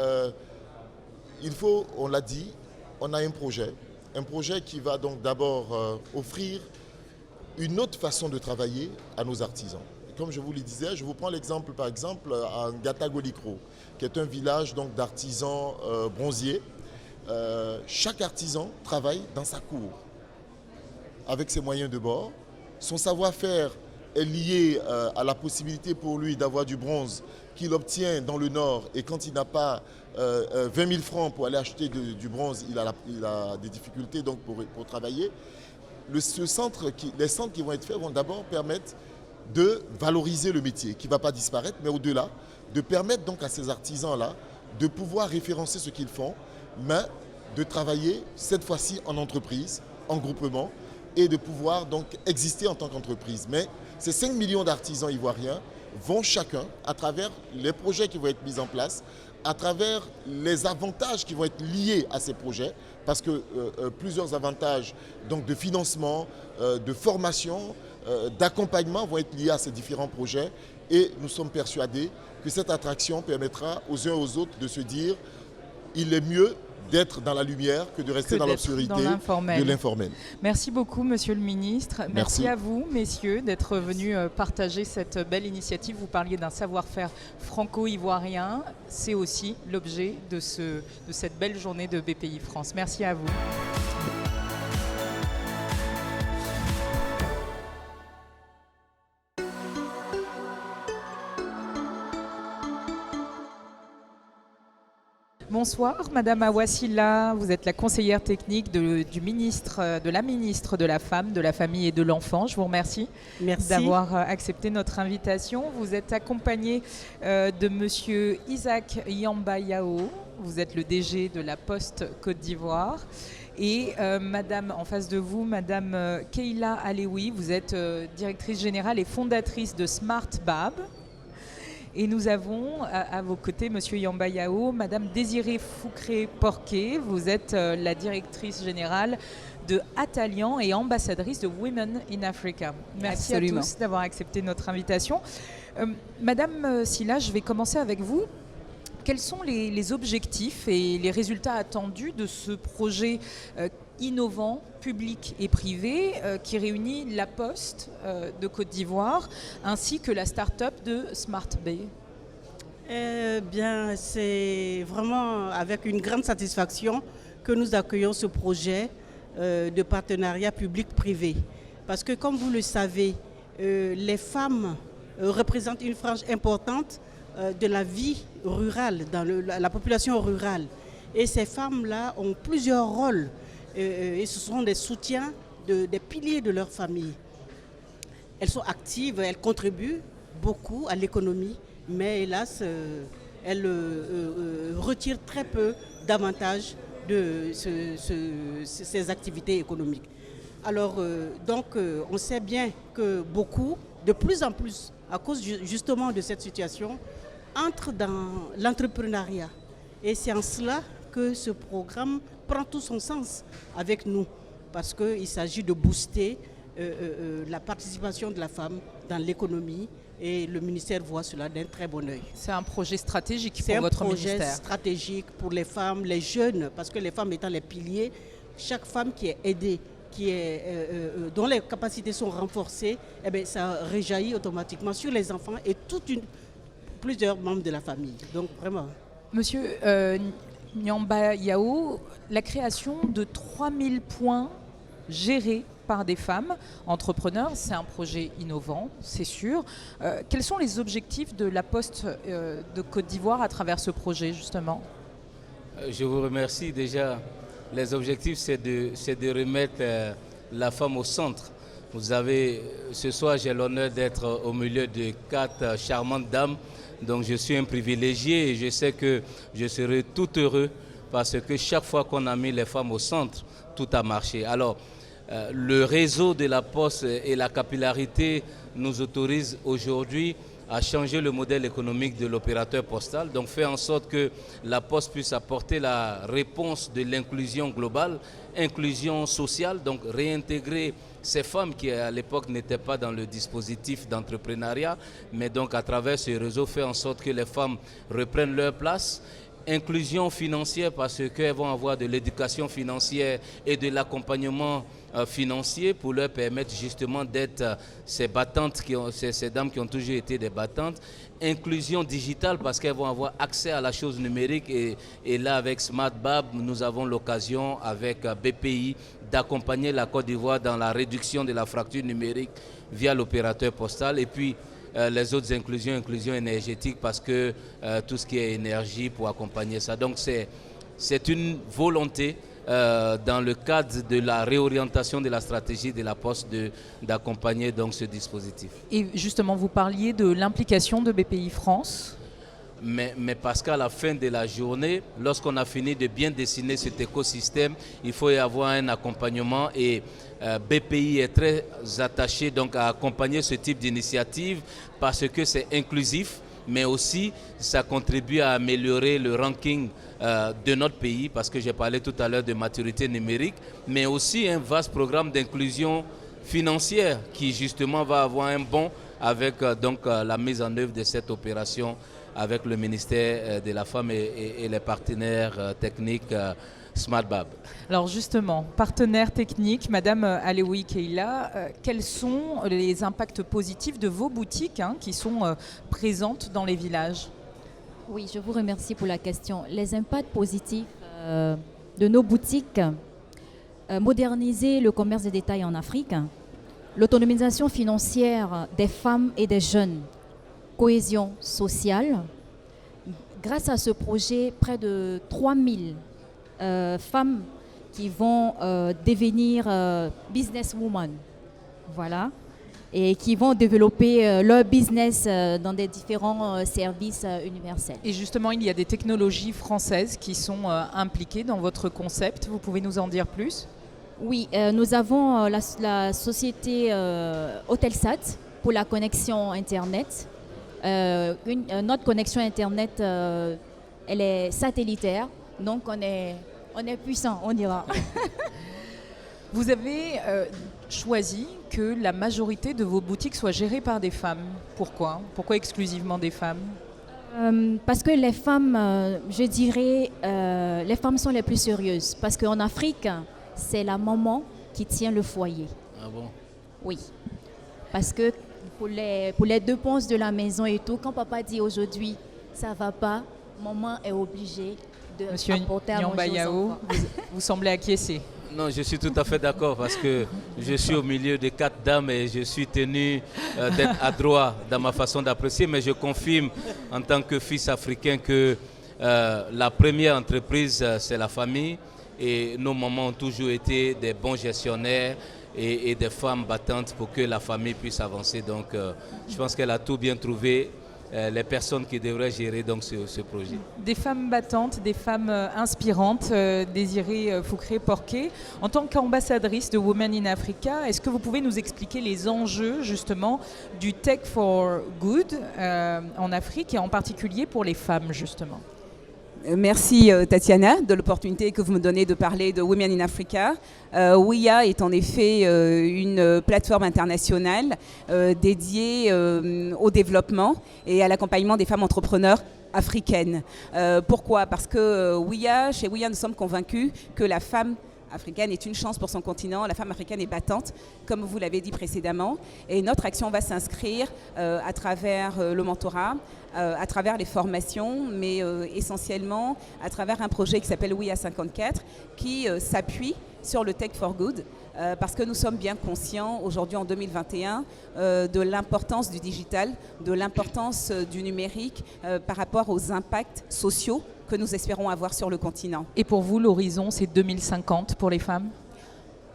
il faut, on l'a dit, on a un projet qui va donc d'abord offrir une autre façon de travailler à nos artisans. Comme je vous le disais, je vous prends l'exemple par exemple à Ngata-Golikro, qui est un village donc d'artisans bronziers. Chaque artisan travaille dans sa cour avec ses moyens de bord. Son savoir-faire est lié à la possibilité pour lui d'avoir du bronze qu'il obtient dans le nord, et quand il n'a pas 20 000 francs pour aller acheter du bronze, il a des difficultés donc pour travailler. Les centres qui vont être faits vont d'abord permettre de valoriser le métier, qui ne va pas disparaître, mais au-delà, de permettre donc à ces artisans-là de pouvoir référencer ce qu'ils font, mais de travailler cette fois-ci en entreprise, en groupement, et de pouvoir donc exister en tant qu'entreprise. Mais ces 5 millions d'artisans ivoiriens vont chacun, à travers les projets qui vont être mis en place, à travers les avantages qui vont être liés à ces projets, parce que plusieurs avantages donc de financement, de formation, d'accompagnement vont être liés à ces différents projets, et nous sommes persuadés que cette attraction permettra aux uns et aux autres de se dire il est mieux d'être dans la lumière que de rester dans l'obscurité de l'informel. Merci beaucoup, Monsieur le Ministre. Merci à vous, messieurs, d'être venus partager cette belle initiative. Vous parliez d'un savoir-faire franco-ivoirien. C'est aussi l'objet de cette belle journée de BPI France. Merci à vous. Bonsoir, Madame Awassila, vous êtes la conseillère technique de la ministre de la Femme, de la Famille et de l'Enfant. Je vous remercie d'avoir accepté notre invitation. Vous êtes accompagnée de Monsieur Isaac Yamba-Yao, vous êtes le DG de la Poste Côte d'Ivoire. Et Madame, en face de vous, Madame Keila Alewi, vous êtes directrice générale et fondatrice de Smart Bab. Et nous avons à vos côtés Monsieur Yamba-Yao, Madame Désirée Foucré-Porquet, vous êtes la directrice générale de Atalian et ambassadrice de Women in Africa. Merci à tous d'avoir accepté notre invitation. Madame Silla, je vais commencer avec vous. Quels sont les objectifs et les résultats attendus de ce projet innovant, public et privé, qui réunit la Poste de Côte d'Ivoire ainsi que la start-up de Smart Bay? Bien, c'est vraiment avec une grande satisfaction que nous accueillons ce projet de partenariat public-privé. Parce que comme vous le savez, les femmes représentent une frange importante de la vie rurale, dans la population rurale. Et ces femmes-là ont plusieurs rôles et ce sont des soutiens, des piliers de leur famille. Elles sont actives, elles contribuent beaucoup à l'économie, mais hélas, elles retirent très peu d'avantages de ces activités économiques. Alors, on sait bien que beaucoup, de plus en plus, à cause justement de cette situation, entrent dans l'entrepreneuriat. Et c'est en cela que ce programme prend tout son sens avec nous, parce qu'il s'agit de booster la participation de la femme dans l'économie, et le ministère voit cela d'un très bon œil. C'est un projet stratégique pour votre ministère. C'est un projet stratégique pour les femmes, les jeunes, parce que les femmes étant les piliers, chaque femme qui est aidée, dont les capacités sont renforcées, eh bien, ça réjaillit automatiquement sur les enfants et plusieurs membres de la famille. Donc vraiment. Monsieur Yamba-Yao, la création de 3000 points gérés par des femmes entrepreneurs. C'est un projet innovant, c'est sûr. Quels sont les objectifs de la Poste de Côte d'Ivoire à travers ce projet, justement? Je vous remercie. Déjà, les objectifs, c'est de remettre la femme au centre. Vous avez, ce soir, j'ai l'honneur d'être au milieu de 4 charmantes dames. Donc, je suis un privilégié et je sais que je serai tout heureux parce que chaque fois qu'on a mis les femmes au centre, tout a marché. Alors, le réseau de la Poste et la capillarité nous autorisent aujourd'hui à changer le modèle économique de l'opérateur postal, donc faire en sorte que la Poste puisse apporter la réponse de l'inclusion globale, inclusion sociale, donc réintégrer ces femmes qui à l'époque n'étaient pas dans le dispositif d'entrepreneuriat, mais donc à travers ce réseau faire en sorte que les femmes reprennent leur place. Inclusion financière parce qu'elles vont avoir de l'éducation financière et de l'accompagnement financier pour leur permettre justement d'être ces battantes, ces dames qui ont toujours été des battantes. Inclusion digitale parce qu'elles vont avoir accès à la chose numérique et là avec SmartBab, nous avons l'occasion avec BPI d'accompagner la Côte d'Ivoire dans la réduction de la fracture numérique via l'opérateur postal et puis les autres inclusion énergétique parce que tout ce qui est énergie pour accompagner ça. Donc c'est une volonté dans le cadre de la réorientation de la stratégie de la Poste d'accompagner donc ce dispositif. Et justement, vous parliez de l'implication de BPI France. Mais parce qu'à la fin de la journée, lorsqu'on a fini de bien dessiner cet écosystème, il faut y avoir un accompagnement et BPI est très attaché donc à accompagner ce type d'initiative parce que c'est inclusif, mais aussi ça contribue à améliorer le ranking de notre pays parce que j'ai parlé tout à l'heure de maturité numérique, mais aussi un vaste programme d'inclusion financière qui justement va avoir un bond avec donc la mise en œuvre de cette opération avec le ministère de la Femme et les partenaires techniques SmartBab. Alors justement, partenaire technique, Madame Alewi Keila, quels sont les impacts positifs de vos boutiques qui sont présentes dans les villages? Oui, je vous remercie pour la question. Les impacts positifs de nos boutiques, moderniser le commerce de détail en Afrique, l'autonomisation financière des femmes et des jeunes, cohésion sociale. Grâce à ce projet, près de 3000 femmes qui vont devenir businesswomen, voilà, et qui vont développer leur business dans des différents services universels. Et justement, il y a des technologies françaises qui sont impliquées dans votre concept. Vous pouvez nous en dire plus? Oui, nous avons la société Hotelsat pour la connexion Internet. Notre connexion Internet, elle est satellitaire, donc on est puissant, on dira. Vous avez choisi que la majorité de vos boutiques soient gérées par des femmes. Pourquoi? Pourquoi exclusivement des femmes? Parce que les femmes, je dirais, les femmes sont les plus sérieuses. Parce qu'en Afrique, c'est la maman qui tient le foyer. Ah bon? Oui. Parce que pour les dépenses de la maison et tout, quand papa dit aujourd'hui ça va pas, maman est obligée de apporter à manger aux enfants. Vous semblez acquiescer. Non, je suis tout à fait d'accord parce que je suis au milieu de 4 dames et je suis tenu d'être adroit dans ma façon d'apprécier, mais je confirme en tant que fils africain que la première entreprise, c'est la famille et nos mamans ont toujours été des bons gestionnaires et des femmes battantes pour que la famille puisse avancer. Donc, je pense qu'elle a tout bien trouvé, les personnes qui devraient gérer donc ce projet. Des femmes battantes, des femmes inspirantes, Désirée Fouquet-Porquet. En tant qu'ambassadrice de Women in Africa, est-ce que vous pouvez nous expliquer les enjeux justement du Tech for Good en Afrique et en particulier pour les femmes justement? Merci Tatiana de l'opportunité que vous me donnez de parler de Women in Africa. WIA est en effet une plateforme internationale dédiée au développement et à l'accompagnement des femmes entrepreneurs africaines. Pourquoi? Parce que chez WIA, nous sommes convaincus que la femme africaine est une chance pour son continent. La femme africaine est battante, comme vous l'avez dit précédemment. Et notre action va s'inscrire à travers le mentorat, à travers les formations, mais essentiellement à travers un projet qui s'appelle WIA 54, qui s'appuie sur le Tech for Good, parce que nous sommes bien conscients aujourd'hui en 2021 de l'importance du digital, de l'importance du numérique par rapport aux impacts sociaux que nous espérons avoir sur le continent. Et pour vous, l'horizon, c'est 2050 pour les femmes ?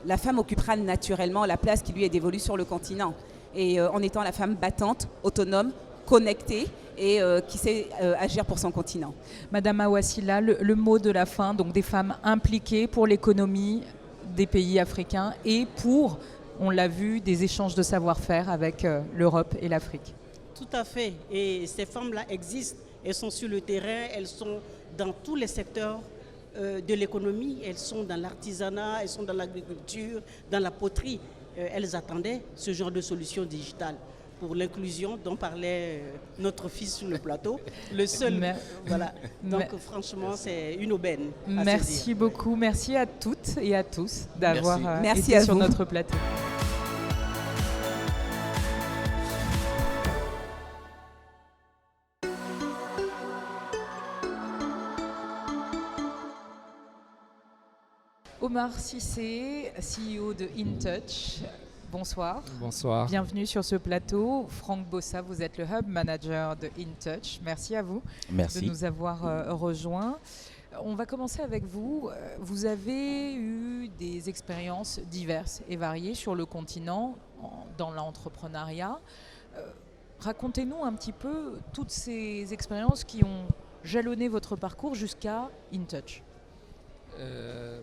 La femme occupera naturellement la place qui lui est dévolue sur le continent. Et en étant la femme battante, autonome, connectée et qui sait agir pour son continent. Madame Awassila, le mot de la fin, donc des femmes impliquées pour l'économie des pays africains et pour, on l'a vu, des échanges de savoir-faire avec l'Europe et l'Afrique. Tout à fait. Et ces femmes-là existent. Elles sont sur le terrain, elles sont dans tous les secteurs de l'économie. Elles sont dans l'artisanat, elles sont dans l'agriculture, dans la poterie. Elles attendaient ce genre de solution digitale pour l'inclusion dont parlait notre fils sur le plateau. Le seul. Voilà. Donc franchement, c'est une aubaine. Merci beaucoup. Merci à toutes et à tous d'avoir été à sur vous. notre plateau. Omar Cissé, CEO de InTouch. Bonsoir. Bonsoir. Bienvenue sur ce plateau. Franck Bossa, vous êtes le Hub Manager de InTouch. Merci à vous de nous avoir rejoints. On va commencer avec vous. Vous avez eu des expériences diverses et variées sur le continent dans l'entrepreneuriat. Racontez-nous un petit peu toutes ces expériences qui ont jalonné votre parcours jusqu'à InTouch.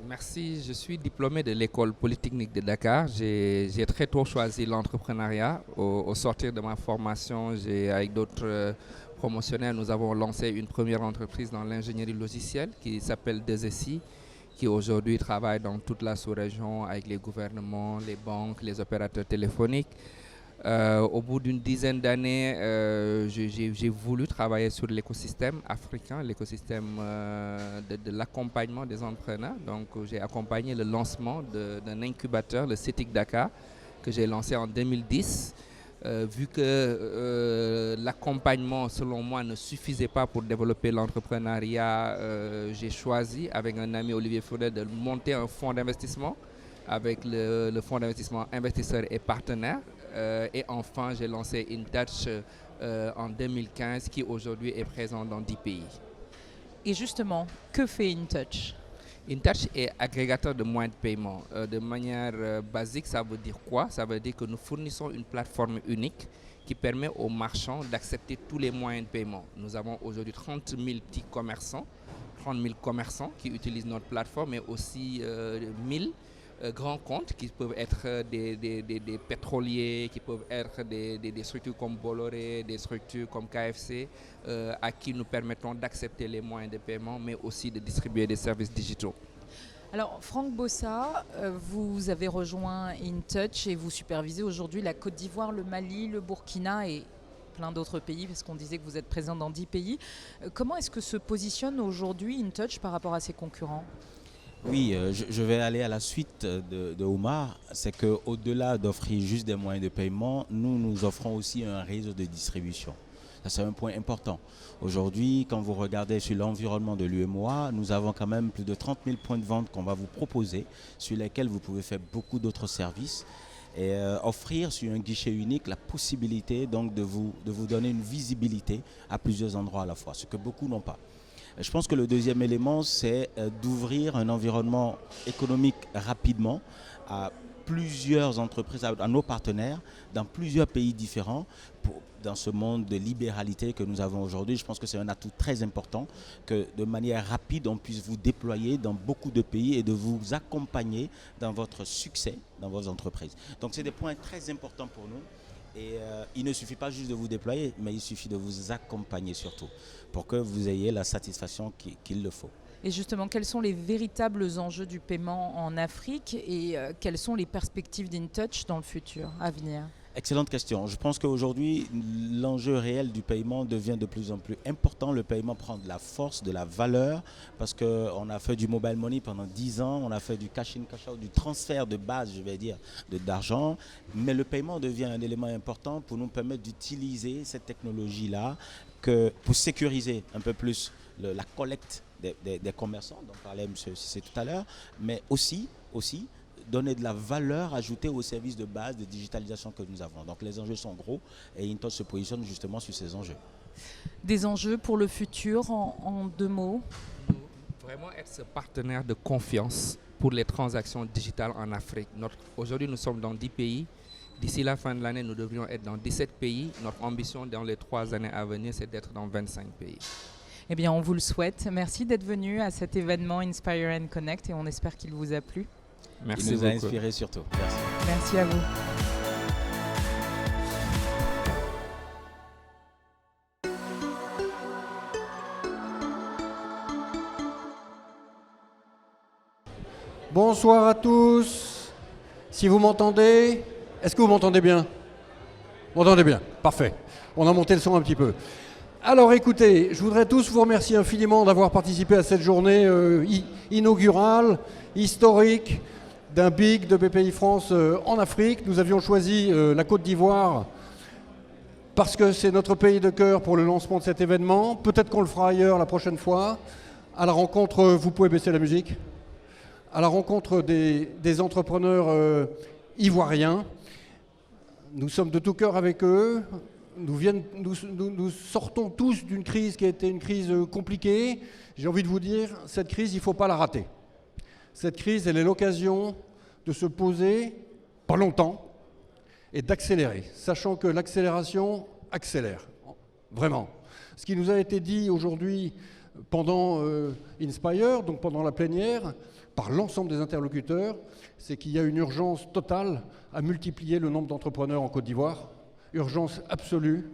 Merci, je suis diplômé de l'école polytechnique de Dakar. J'ai très tôt choisi l'entrepreneuriat. Au sortir de ma formation, avec d'autres promotionnaires, nous avons lancé une première entreprise dans l'ingénierie logicielle qui s'appelle 2SI, qui aujourd'hui travaille dans toute la sous-région avec les gouvernements, les banques, les opérateurs téléphoniques. Au bout d'une dizaine d'années, j'ai voulu travailler sur l'écosystème africain, l'écosystème de l'accompagnement des entrepreneurs. Donc j'ai accompagné le lancement d'un incubateur, le CETIC Dakar, que j'ai lancé en 2010. Vu que l'accompagnement, selon moi, ne suffisait pas pour développer l'entrepreneuriat, j'ai choisi, avec un ami Olivier Faudet, de monter un fonds d'investissement avec le fonds d'investissement Investisseurs et Partenaires. Et enfin, j'ai lancé InTouch en 2015, qui aujourd'hui est présent dans 10 pays. Et justement, que fait InTouch ? InTouch est agrégateur de moyens de paiement. De manière basique, ça veut dire quoi ? Ça veut dire que nous fournissons une plateforme unique qui permet aux marchands d'accepter tous les moyens de paiement. Nous avons aujourd'hui 30 000 petits commerçants, 30 000 commerçants qui utilisent notre plateforme, mais aussi 1000 grands comptes qui peuvent être des pétroliers, qui peuvent être des structures comme Bolloré, des structures comme KFC, à qui nous permettons d'accepter les moyens de paiement, mais aussi de distribuer des services digitaux. Alors, Franck Bossa, vous avez rejoint InTouch et vous supervisez aujourd'hui la Côte d'Ivoire, le Mali, le Burkina et plein d'autres pays, parce qu'on disait que vous êtes présent dans 10 pays. Comment est-ce que se positionne aujourd'hui InTouch par rapport à ses concurrents ? Oui, je vais aller à la suite de Omar. C'est qu'au-delà d'offrir juste des moyens de paiement, nous offrons aussi un réseau de distribution. Ça, c'est un point important. Aujourd'hui, quand vous regardez sur l'environnement de l'UEMOA, nous avons quand même plus de 30 000 points de vente qu'on va vous proposer, sur lesquels vous pouvez faire beaucoup d'autres services et offrir sur un guichet unique la possibilité donc de vous donner une visibilité à plusieurs endroits à la fois, ce que beaucoup n'ont pas. Je pense que le deuxième élément, c'est d'ouvrir un environnement économique rapidement à plusieurs entreprises, à nos partenaires, dans plusieurs pays différents, dans ce monde de libéralité que nous avons aujourd'hui. Je pense que c'est un atout très important que de manière rapide, on puisse vous déployer dans beaucoup de pays et de vous accompagner dans votre succès dans vos entreprises. Donc c'est des points très importants pour nous. Et il ne suffit pas juste de vous déployer, mais il suffit de vous accompagner surtout pour que vous ayez la satisfaction qu'il le faut. Et justement, quels sont les véritables enjeux du paiement en Afrique et quelles sont les perspectives d'InTouch dans le futur à venir ? Excellente question. Je pense qu'aujourd'hui, l'enjeu réel du paiement devient de plus en plus important. Le paiement prend de la force, de la valeur, parce qu'on a fait du mobile money pendant 10 ans, on a fait du cash in, cash out, du transfert de base, je vais dire, d'argent. Mais le paiement devient un élément important pour nous permettre d'utiliser cette technologie-là pour sécuriser un peu plus la collecte des commerçants, dont parlait M. Cissé tout à l'heure, mais aussi donner de la valeur ajoutée aux services de base de digitalisation que nous avons. Donc les enjeux sont gros et Intox se positionne justement sur ces enjeux. Des enjeux pour le futur en 2 mots? Vraiment être ce partenaire de confiance pour les transactions digitales en Afrique. Aujourd'hui, nous sommes dans 10 pays. D'ici la fin de l'année, nous devrions être dans 17 pays. Notre ambition dans les 3 années à venir, c'est d'être dans 25 pays. Eh bien, on vous le souhaite. Merci d'être venu à cet événement Inspire and Connect et on espère qu'il vous a plu. Merci Il nous a beaucoup. inspiré surtout. Merci. Merci à vous. Bonsoir à tous. Si vous m'entendez, est-ce que vous m'entendez bien? Vous m'entendez bien? Parfait. On a monté le son un petit peu. Alors écoutez, je voudrais tous vous remercier infiniment d'avoir participé à cette journée inaugurale, historique, d'un BIC de BPI France en Afrique. Nous avions choisi la Côte d'Ivoire parce que c'est notre pays de cœur pour le lancement de cet événement. Peut-être qu'on le fera ailleurs la prochaine fois. À la rencontre, vous pouvez baisser la musique, à la rencontre des entrepreneurs ivoiriens. Nous sommes de tout cœur avec eux. Nous sortons tous d'une crise qui a été une crise compliquée. J'ai envie de vous dire, cette crise, il ne faut pas la rater. Cette crise, elle est l'occasion de se poser, pas longtemps, et d'accélérer, sachant que l'accélération accélère, vraiment. Ce qui nous a été dit aujourd'hui pendant Inspire, donc pendant la plénière, par l'ensemble des interlocuteurs, c'est qu'il y a une urgence totale à multiplier le nombre d'entrepreneurs en Côte d'Ivoire, urgence absolue.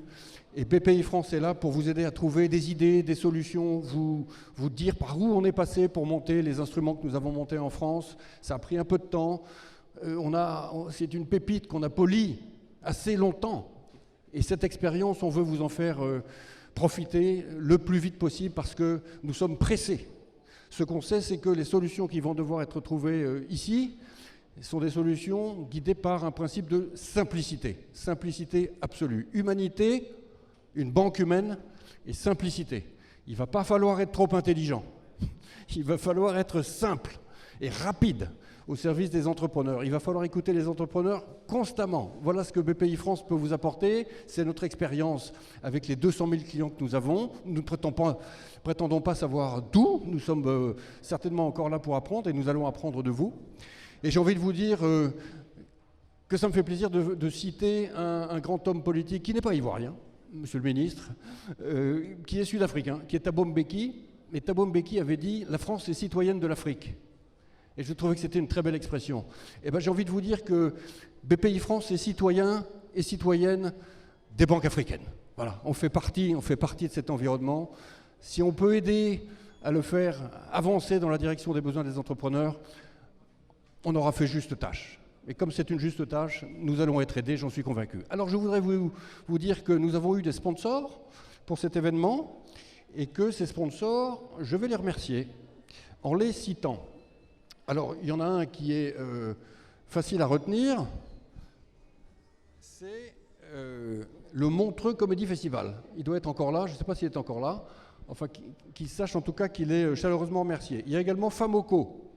Et BPI France est là pour vous aider à trouver des idées, des solutions, vous dire par où on est passé pour monter les instruments que nous avons montés en France. Ça a pris un peu de temps. C'est une pépite qu'on a polie assez longtemps. Et cette expérience, on veut vous en faire profiter le plus vite possible parce que nous sommes pressés. Ce qu'on sait, c'est que les solutions qui vont devoir être trouvées ici sont des solutions guidées par un principe de simplicité. Simplicité absolue. Humanité, une banque humaine et simplicité. Il ne va pas falloir être trop intelligent. Il va falloir être simple et rapide au service des entrepreneurs. Il va falloir écouter les entrepreneurs constamment. Voilà ce que BPI France peut vous apporter. C'est notre expérience avec les 200 000 clients que nous avons. Nous ne prétendons pas savoir tout. Nous sommes certainement encore là pour apprendre et nous allons apprendre de vous. Et j'ai envie de vous dire que ça me fait plaisir de citer un grand homme politique qui n'est pas ivoirien, Monsieur le ministre, qui est sud-africain, qui est Thabo Mbeki. Et Thabo Mbeki avait dit « La France est citoyenne de l'Afrique ». Et je trouvais que c'était une très belle expression. Et ben, j'ai envie de vous dire que BPI France est citoyen et citoyenne des banques africaines. Voilà, on fait partie de cet environnement. Si on peut aider à le faire avancer dans la direction des besoins des entrepreneurs, on aura fait juste tâche. Et comme c'est une juste tâche, nous allons être aidés, j'en suis convaincu. Alors je voudrais vous dire que nous avons eu des sponsors pour cet événement et que ces sponsors, je vais les remercier en les citant. Alors, il y en a un qui est facile à retenir, c'est le Montreux Comedy Festival. Il doit être encore là, je ne sais pas s'il est encore là, enfin qu'il sache en tout cas qu'il est chaleureusement remercié. Il y a également Famoco,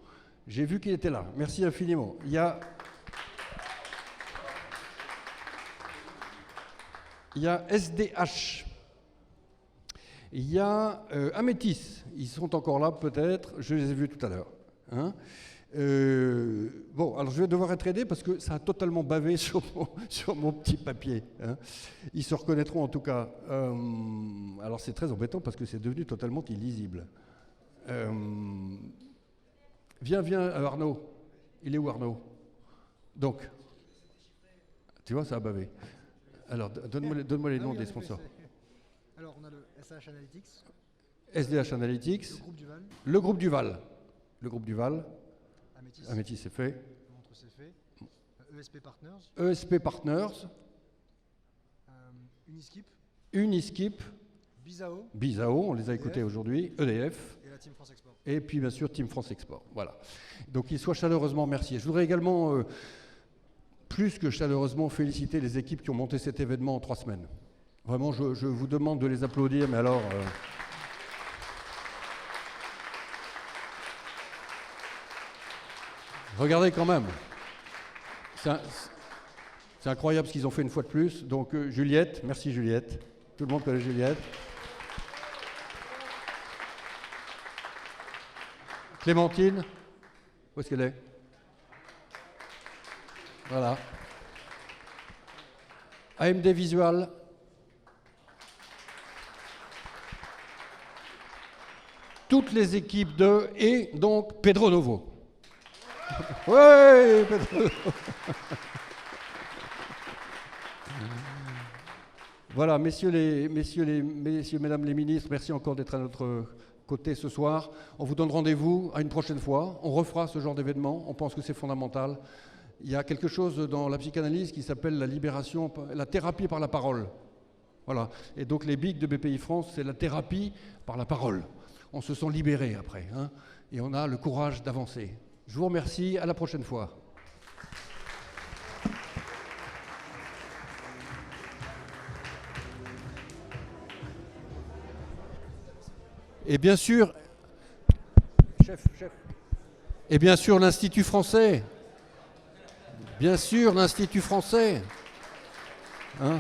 j'ai vu qu'il était là, merci infiniment. Il y a SDH, il y a Amétis, ils sont encore là peut-être, je les ai vus tout à l'heure. Hein, bon, alors je vais devoir être aidé parce que ça a totalement bavé sur mon petit papier. Hein. Ils se reconnaîtront en tout cas. Alors c'est très embêtant parce que c'est devenu totalement illisible. Viens, Arnaud. Il est où Arnaud? Donc, tu vois, ça a bavé. Alors, donne-moi les noms des sponsors. Alors, on a le SDH Analytics. SDH Analytics. Le groupe Duval. Le groupe Duval. Amétis, c'est fait. Montreux, c'est fait. ESP Partners. ESP Partners. Uniskip. Uniskip. Bizao. Bizao, on les a écoutés aujourd'hui. EDF. Et la Team France Export. Et puis bien sûr Team France Export. Voilà. Donc ils soient chaleureusement remerciés. Je voudrais également, plus que chaleureusement, féliciter les équipes qui ont monté cet événement en 3 semaines. Vraiment, je vous demande de les applaudir, mais alors... Regardez quand même. C'est incroyable ce qu'ils ont fait une fois de plus. Donc Juliette, merci Juliette. Tout le monde connaît Juliette. Clémentine, où est-ce qu'elle est? Voilà. AMD Visual. Toutes les équipes de... Et donc Pedro Novo. Ouais, Pedro Novo. Voilà, messieurs, mesdames les ministres, merci encore d'être à notre côté ce soir. On vous donne rendez-vous à une prochaine fois. On refera ce genre d'événement. On pense que c'est fondamental. Il y a quelque chose dans la psychanalyse qui s'appelle la libération, la thérapie par la parole. Voilà. Et donc les BIC de BPI France, c'est la thérapie par la parole. On se sent libéré après, hein, et on a le courage d'avancer. Je vous remercie. À la prochaine fois. Et bien sûr, et bien sûr l'Institut français. Bien sûr l'Institut français. Hein ?